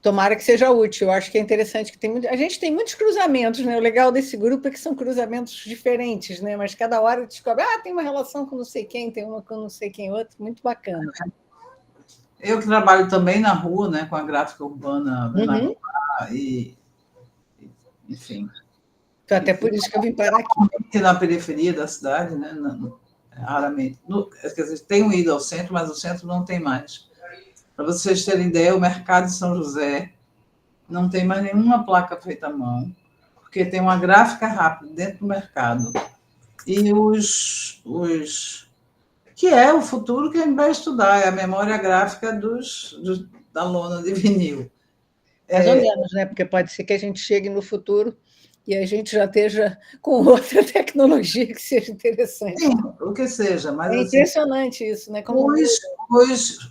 Tomara que seja útil. Eu acho que é interessante que a gente tem muitos cruzamentos, né? O legal desse grupo é que são cruzamentos diferentes, né? Mas cada hora descobre, tem uma relação com não sei quem, tem uma com não sei quem outro, muito bacana. Eu que trabalho também na rua, né, com a gráfica urbana na rua, enfim. Então, até por isso que eu vim parar aqui. Na periferia da cidade, né? Raramente. Quer dizer, tenho ido ao centro, mas o centro não tem mais. Para vocês terem ideia, o mercado de São José não tem mais nenhuma placa feita à mão, porque tem uma gráfica rápida dentro do mercado. E que é o futuro que a gente vai estudar, é a memória gráfica da lona de vinil. Mais ou menos, né? Porque pode ser que a gente chegue no futuro e a gente já esteja com outra tecnologia que seja interessante. Sim, o que seja. Mas, é impressionante isso, né? Como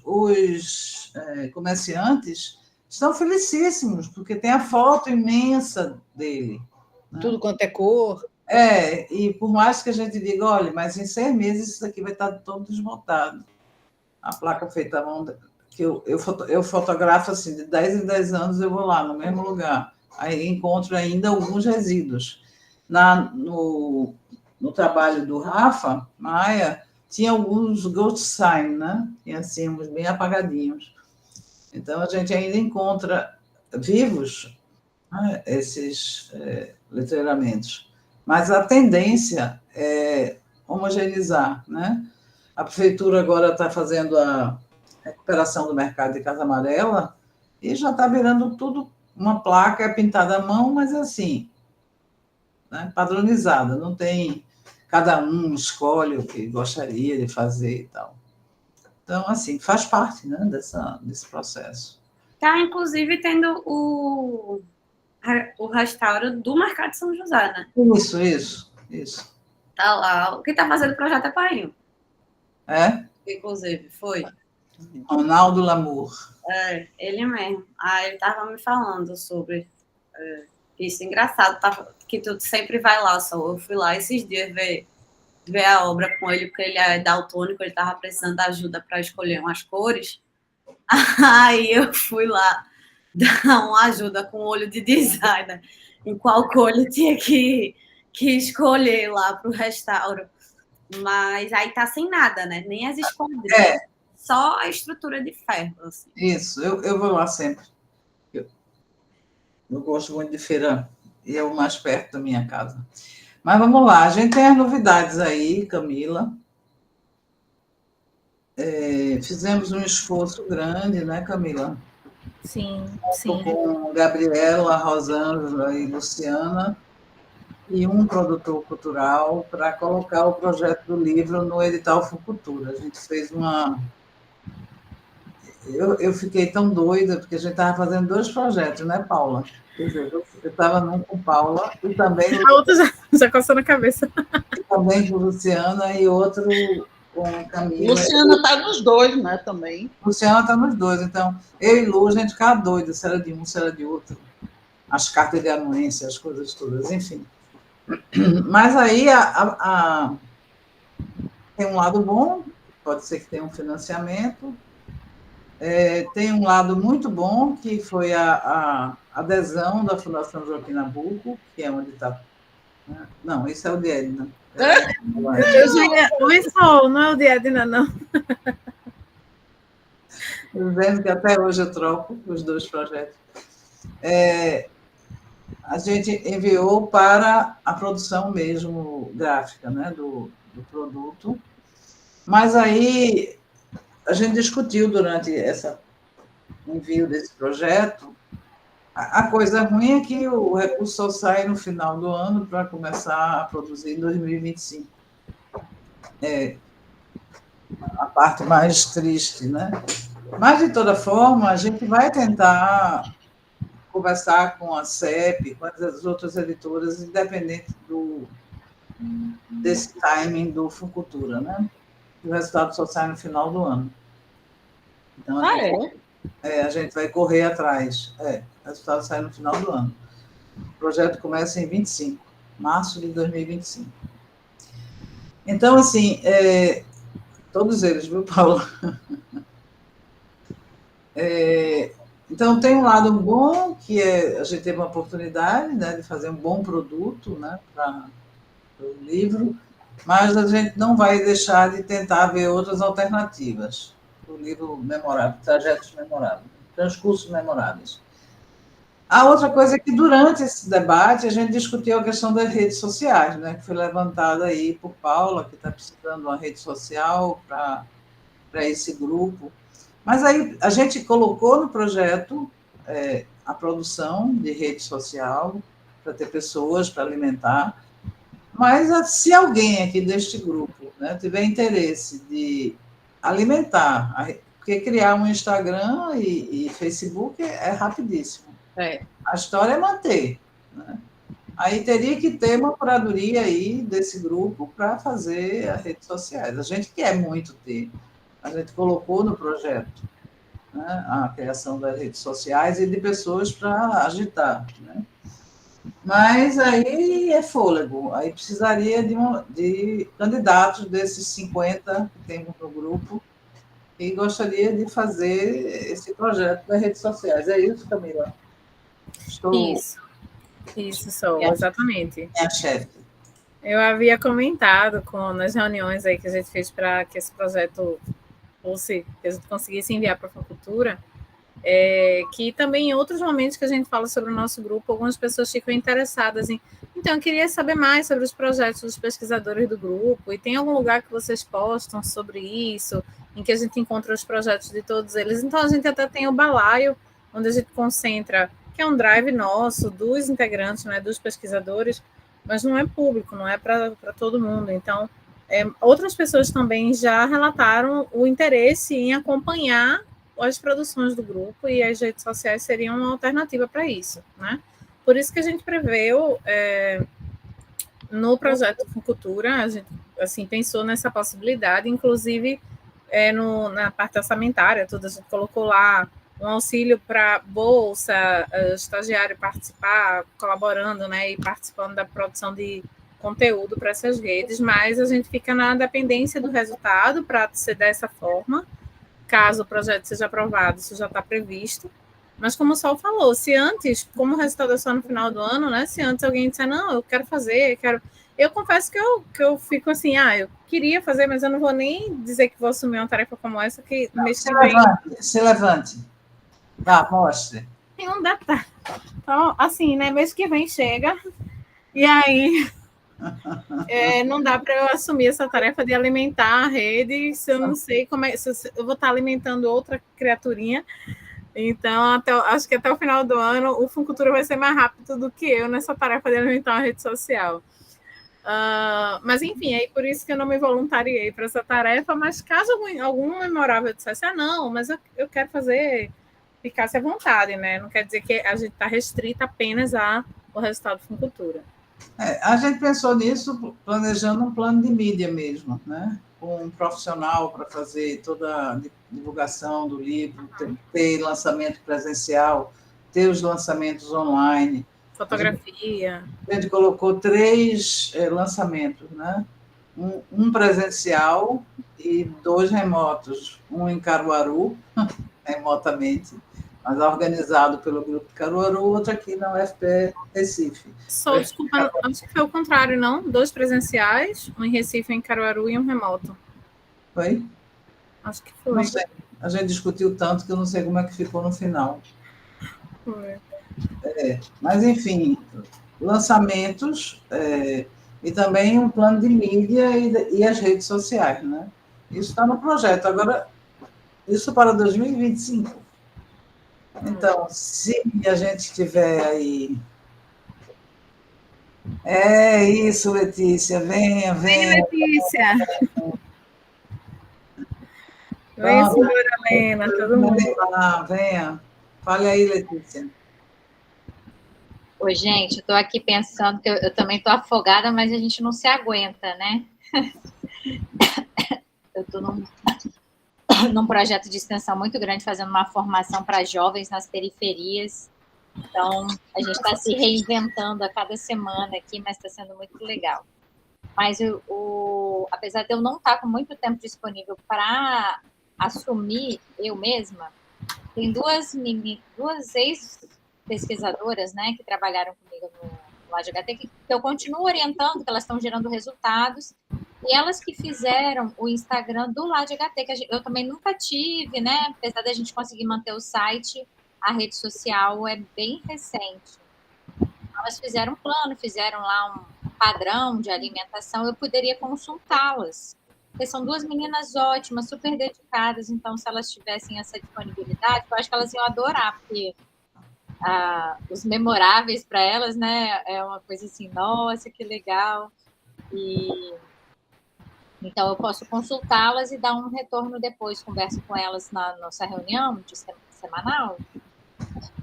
os comerciantes estão felicíssimos, porque tem a foto imensa dele. Né? Tudo quanto é cor. E por mais que a gente diga, olha, mas em 6 meses isso aqui vai estar todo desmontado. A placa feita à mão, que eu fotografo assim, de 10 em 10 anos eu vou lá, no mesmo lugar. Aí encontro ainda alguns resíduos. No trabalho do Rafa Maia, tinha alguns ghost sign, né? Tinha assim, uns bem apagadinhos. Então, a gente ainda encontra vivos, né, esses letreiramentos. Mas a tendência é homogeneizar, né? A prefeitura agora está fazendo a recuperação do mercado de Casa Amarela e já está virando tudo uma placa pintada à mão, mas assim, né, padronizada. Não tem... Cada um escolhe o que gostaria de fazer e tal. Então, assim, faz parte, né, desse processo. Está, inclusive, tendo o restauro do Mercado de São José, né? Isso. Tá lá. O que está fazendo o projeto é Painho. Inclusive, foi. Ronaldo Lamour. Ele mesmo. Ele estava me falando sobre isso. Engraçado, que tu sempre vai lá, só eu fui lá esses dias ver a obra com ele, porque ele é daltônico, ele estava precisando de ajuda para escolher umas cores. Aí eu fui lá dar uma ajuda com o olho de designer, em qual cor ele tinha que escolher lá para o restauro. Mas aí tá sem nada, né? Nem as esquadrias. Só a estrutura de ferro. Assim. Isso, eu vou lá sempre. Eu gosto muito de feira, e é o mais perto da minha casa. Mas vamos lá, a gente tem as novidades aí, Camila. Fizemos um esforço grande, né, Camila? Sim, Com Gabriela, Rosângela e Luciana, e um produtor cultural, para colocar o projeto do livro no edital Fucultura. A gente fez uma... Eu fiquei tão doida, porque a gente estava fazendo 2 projetos, né, Paula? Quer dizer, eu estava num com Paula, e também... A outra já coçou na cabeça. Também com Luciana, e outro com Camila. Luciana está nos 2, né, também. Luciana está nos 2, então, eu e Lu, a gente ficava doida, se era de um, se era de outro. As cartas de anuência, as coisas todas, enfim. Mas aí tem um lado bom, pode ser que tenha um financiamento, tem um lado muito bom, que foi a adesão da Fundação Joaquim Nabuco, que é onde está... Não, isso é o de Edna. Oi, Sol, não é o de Edna, não. Vendo que até hoje eu troco os 2 projetos. A gente enviou para a produção mesmo gráfica, né, do produto. Mas aí a gente discutiu durante esse envio desse projeto. A coisa ruim é que o recurso só sai no final do ano para começar a produzir em 2025. A parte mais triste, né? Mas, de toda forma, a gente vai tentar conversar com a CEP, com as outras editoras, independente desse timing do Fucultura, né? O resultado só sai no final do ano. Então, a gente vai correr atrás. O resultado sai no final do ano. O projeto começa em 25, março de 2025. Então, assim, todos eles, viu, Paulo? Então, tem um lado bom, que a gente teve uma oportunidade, né, de fazer um bom produto, né, para o livro, mas a gente não vai deixar de tentar ver outras alternativas para o livro memorável, Trajetos Memoráveis, Transcursos Memoráveis. A outra coisa é que, durante esse debate, a gente discutiu a questão das redes sociais, né, que foi levantada aí por Paula, que está precisando de uma rede social para esse grupo. Mas aí a gente colocou no projeto a produção de rede social, para ter pessoas para alimentar. Mas se alguém aqui deste grupo, né, tiver interesse de alimentar, porque criar um Instagram e Facebook é rapidíssimo. A história é manter, né? Aí teria que ter uma curadoria aí desse grupo para fazer as redes sociais. A gente quer muito ter. A gente colocou no projeto, né, a criação das redes sociais e de pessoas para agitar, né? Mas aí é fôlego. Aí precisaria de candidatos desses 50 que temos no grupo e gostaria de fazer esse projeto das redes sociais. É isso, Camila? Isso, Sol, exatamente. Minha chefe. Eu havia comentado nas reuniões aí que a gente fez para que esse projeto fosse, que a gente conseguisse enviar para a Fucultura, que também em outros momentos que a gente fala sobre o nosso grupo, algumas pessoas ficam interessadas em... Então, eu queria saber mais sobre os projetos dos pesquisadores do grupo, e tem algum lugar que vocês postam sobre isso, em que a gente encontra os projetos de todos eles. Então, a gente até tem o balaio, onde a gente concentra, que é um drive nosso, dos integrantes, né, dos pesquisadores, mas não é público, não é para todo mundo. Então, outras pessoas também já relataram o interesse em acompanhar as produções do grupo, e as redes sociais seriam uma alternativa para isso, né? Por isso que a gente preveu no projeto Fucultura, a gente assim, pensou nessa possibilidade, inclusive na parte orçamentária, a gente colocou lá um auxílio para bolsa, estagiário participar, colaborando, né, e participando da produção de conteúdo para essas redes, mas a gente fica na dependência do resultado para ser dessa forma. Caso o projeto seja aprovado, isso já está previsto. Mas como o Sol falou, se antes, como o resultado é só no final do ano, né? Se antes alguém disser, não, eu quero fazer, eu confesso que eu fico assim, eu queria fazer, mas eu não vou nem dizer que vou assumir uma tarefa como essa, que se levante. Vá, mostre. Tem um detalhe. Então, assim, né? Mês que vem chega, e aí não dá para eu assumir essa tarefa de alimentar a rede se eu não sei como é. Se eu vou estar alimentando outra criaturinha. Então, acho que até o final do ano, o Funcultura vai ser mais rápido do que eu nessa tarefa de alimentar uma rede social. Mas, enfim, é por isso que eu não me voluntariei para essa tarefa, mas caso algum memorável dissesse, não, mas eu quero fazer, ficasse à vontade, né? Não quer dizer que a gente está restrita apenas ao resultado do Funcultura. A gente pensou nisso planejando um plano de mídia mesmo, né? Com um profissional para fazer toda a divulgação do livro, ter lançamento presencial, ter os lançamentos online. Fotografia. A gente colocou 3 lançamentos, né? Um presencial e 2 remotos. Um em Caruaru, remotamente, mas organizado pelo Grupo de Caruaru, outro aqui na UFPE Recife. Desculpa, acho que foi o contrário, não? 2 presenciais, um em Recife, um em Caruaru e um remoto. Foi? Acho que foi. Não sei. A gente discutiu tanto que eu não sei como é que ficou no final. Foi. Mas, enfim, lançamentos e também um plano de mídia e as redes sociais, né? Isso está no projeto. Agora, isso para 2025. Então, se a gente tiver aí... É isso, Letícia. Venha. Letícia. Vem, senhora Helena, todo mundo. Venha. Fale aí, Letícia. Oi, gente, eu estou aqui pensando que eu também estou afogada, mas a gente não se aguenta, né? Eu estou num projeto de extensão muito grande, fazendo uma formação para jovens nas periferias. Então, a gente está se reinventando a cada semana aqui, mas está sendo muito legal. Mas, apesar de eu não estar com muito tempo disponível para assumir eu mesma, tem duas ex-pesquisadoras, né, que trabalharam comigo no ADHT, que eu continuo orientando, que elas estão gerando resultados, e elas que fizeram o Instagram do LADHT, que eu também nunca tive, né, apesar da gente conseguir manter o site, a rede social é bem recente. Elas fizeram um plano, fizeram lá um padrão de alimentação, eu poderia consultá-las, porque são 2 meninas ótimas, super dedicadas, então se elas tivessem essa disponibilidade, eu acho que elas iam adorar, porque os memoráveis para elas, né, é uma coisa assim, nossa, que legal, então eu posso consultá-las e dar um retorno depois, converso com elas na nossa reunião semanal,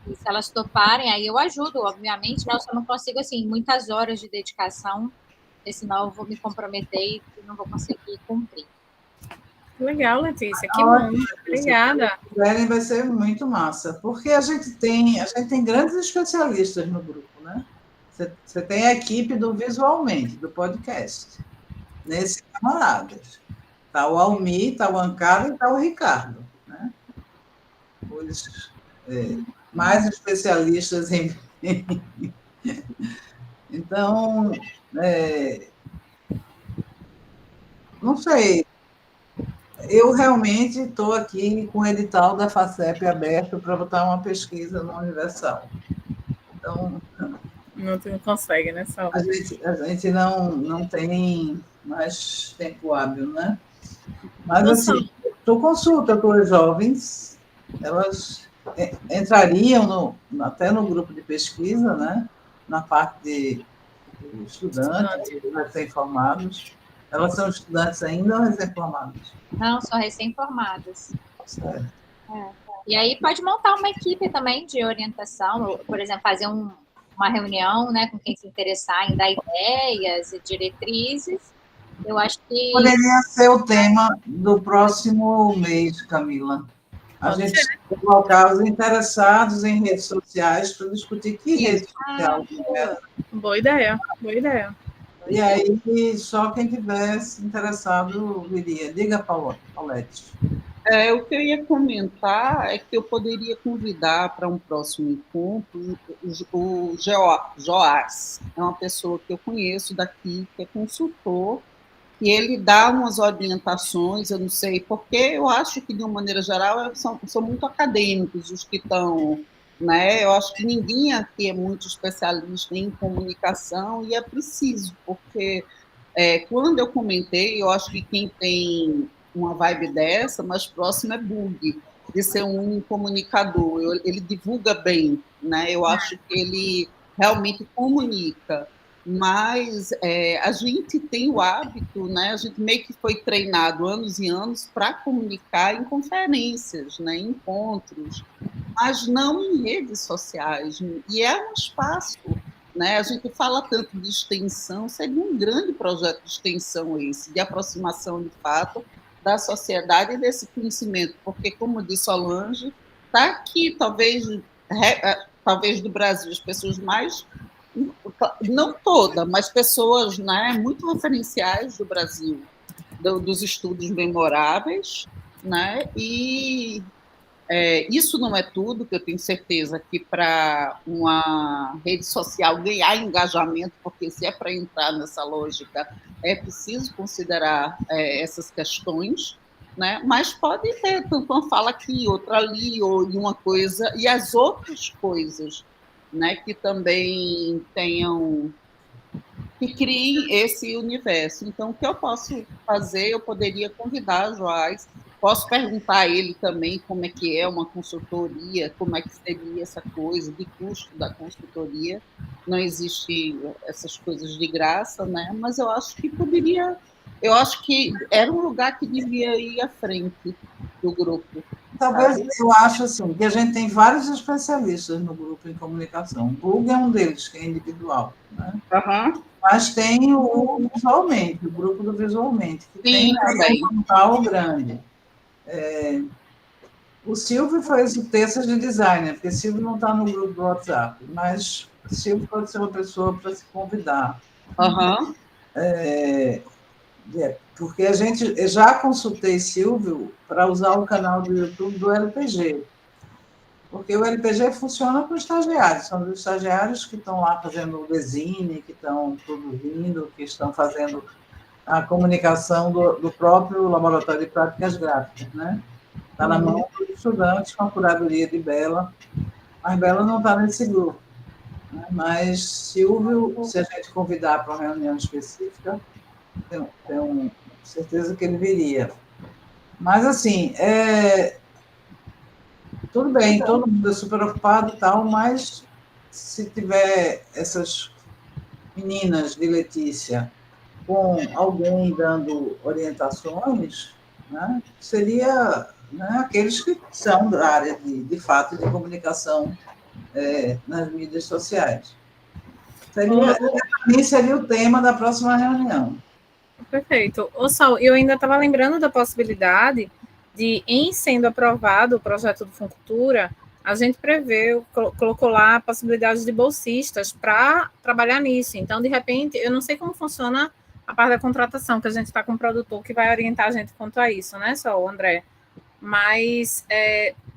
e se elas toparem, aí eu ajudo, obviamente, né, eu só não consigo, assim, muitas horas de dedicação, porque senão eu vou me comprometer e não vou conseguir cumprir. Legal, Letícia, que bom. Obrigada. Vai ser muito massa, porque a gente tem grandes especialistas no grupo, né? Você tem a equipe do Visualmente, do podcast, nesse Camaradas. Está o Almir, está o Ancara e está o Ricardo, né? Os mais especialistas em... Então, não sei, eu realmente estou aqui com o edital da FACEP aberto para botar uma pesquisa no Universal. Então... Não consegue, né, Sal? A gente não tem mais tempo hábil, né? Mas, assim, tu consulta com os jovens, elas entrariam até no grupo de pesquisa, né? Na parte de estudantes, recém-formados. Elas são estudantes ainda ou recém-formadas? Não, são recém-formadas. Certo. E aí pode montar uma equipe também de orientação, por exemplo, fazer uma reunião, né, com quem se interessar em dar ideias e diretrizes. Eu acho que... Poderia ser o tema do próximo mês, Camila. A gente colocar os interessados em redes sociais para discutir que rede social. Boa ideia, boa ideia. E aí, só quem tivesse interessado viria. Diga, Paulette. O que eu ia comentar é que eu poderia convidar para um próximo encontro o Joás. É uma pessoa que eu conheço daqui, que é consultor, e ele dá umas orientações, eu não sei, porque eu acho que, de uma maneira geral, são muito acadêmicos os que estão né? Eu acho que ninguém aqui é muito especialista em comunicação e é preciso, porque quando eu comentei, eu acho que quem tem uma vibe dessa, mais próximo é Bug, de ser um comunicador. Ele divulga bem, né? Eu acho que ele realmente comunica, mas a gente tem o hábito, né? A gente meio que foi treinado anos e anos para comunicar em conferências, né? Em encontros, mas não em redes sociais. E é um espaço, né? A gente fala tanto de extensão, seria um grande projeto de extensão esse, de aproximação, de fato, da sociedade e desse conhecimento, porque, como disse Solange, está aqui, talvez do Brasil, as pessoas mais, não todas, mas pessoas, né, muito referenciais do Brasil, dos estudos memoráveis, né, e isso não é tudo, que eu tenho certeza que para uma rede social ganhar engajamento, porque se é para entrar nessa lógica, é preciso considerar essas questões, né? Mas pode ter tanto uma fala aqui, outra ali, ou uma coisa, e as outras coisas, né, que também tenham, que criem esse universo. Então, o que eu posso fazer? Eu poderia convidar a Joás, posso perguntar a ele também como é que é uma consultoria, como é que seria essa coisa de custo da consultoria. Não existe essas coisas de graça, né? Mas eu acho que eu acho que era um lugar que devia ir à frente do grupo. Talvez, sabe? eu acho assim, que a gente tem vários especialistas no grupo em comunicação. O Bug é um deles, que é individual, né? Uhum. Mas tem o Visualmente, o grupo do Visualmente, que Sim, tem um portal grande. O Silvio fez o texto de designer, porque Silvio não está no grupo do WhatsApp, mas Silvio pode ser uma pessoa para se convidar. Uhum. Porque eu já consultei Silvio para usar o canal do YouTube do LPG, porque o LPG funciona com estagiários, são os estagiários que estão lá fazendo o design, que estão produzindo, que estão fazendo a comunicação do próprio laboratório de práticas gráficas, né? Está na mão dos estudantes com a curadoria de Bela, mas Bela não está nesse grupo, né? Mas Silvio, se a gente convidar para uma reunião específica, tenho certeza que ele viria. Mas, assim, tudo bem, todo mundo é super ocupado e tal, mas se tiver essas meninas de Letícia com alguém dando orientações, né, seria, né, aqueles que são da área de fato de comunicação nas mídias sociais. Para mim, seria o tema da próxima reunião. Perfeito. Ô, Sol, eu ainda estava lembrando da possibilidade de, em sendo aprovado o projeto do Funcultura, a gente prevê, colocou lá a possibilidade de bolsistas para trabalhar nisso. Então, de repente, eu não sei como funciona a parte da contratação, que a gente está com um produtor que vai orientar a gente quanto a isso, né, Sol, André? Mas,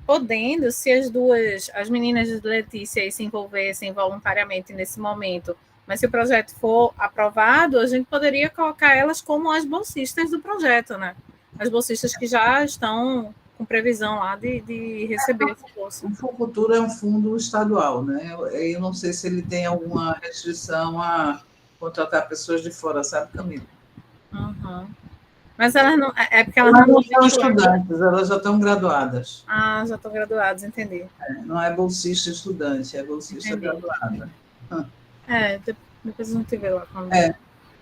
podendo, se as meninas de Letícia se envolvessem voluntariamente nesse momento, mas se o projeto for aprovado, a gente poderia colocar elas como as bolsistas do projeto, né? As bolsistas que já estão com previsão lá de receber essa bolsa. O Funcultura é um fundo estadual, né? Eu não sei se ele tem alguma restrição a contratar pessoas de fora, sabe, Camila? Uhum. Mas elas não. É porque elas não são estudantes, elas já estão graduadas. Ah, já estão graduadas, entendi. Não é bolsista estudante, é bolsista graduada. Depois a gente vê lá.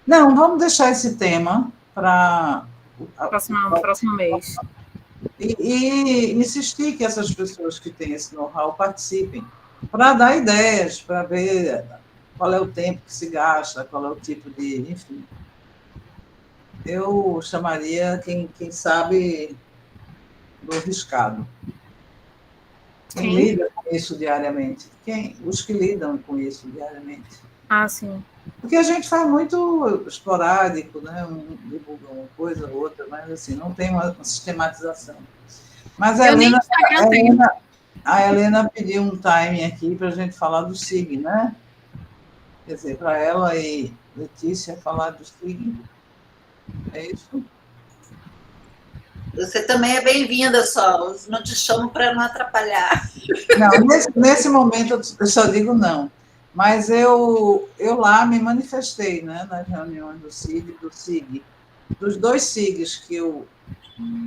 Não, vamos deixar esse tema para próximo mês. E insistir que essas pessoas que têm esse know-how participem, para dar ideias, para ver qual é o tempo que se gasta, qual é o tipo de. Enfim. Eu chamaria quem sabe do arriscado. Quem lida com isso diariamente? Os que lidam com isso diariamente. Ah, sim. Porque a gente faz muito esporádico, né? Divulga uma coisa ou outra, mas assim, não tem uma sistematização. Mas a Helena pediu um time aqui para a gente falar do SIG, né? Quer dizer, para ela e Letícia falar do SIG. É isso? Você também é bem-vinda, Sol. Não te chamo para não atrapalhar. Não, nesse momento eu só digo não. Mas eu lá me manifestei, né, nas reuniões do CIG e do SIG, dos 2 SIGs que eu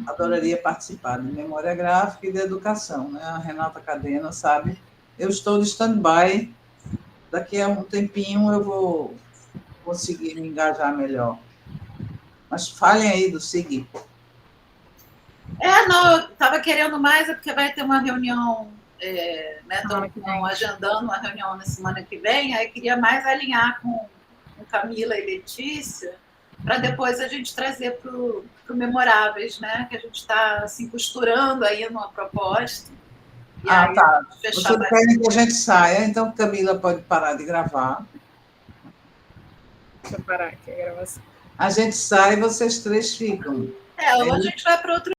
adoraria participar, de memória gráfica e de educação, né? A Renata Cadena sabe. Eu estou de stand-by. Daqui a um tempinho eu vou conseguir me engajar melhor. Mas falem aí do SIG. Não, eu estava querendo mais, porque vai ter uma reunião, né? Estão agendando uma reunião na semana que vem, aí queria mais alinhar com Camila e Letícia, para depois a gente trazer para o Memoráveis, né? Que a gente está assim, costurando aí numa proposta. E aí, tá. Vocês querem que a gente saia, então Camila pode parar de gravar. Deixa eu parar aqui a gravação. A gente sai e vocês 3 ficam. Ou a gente vai para outro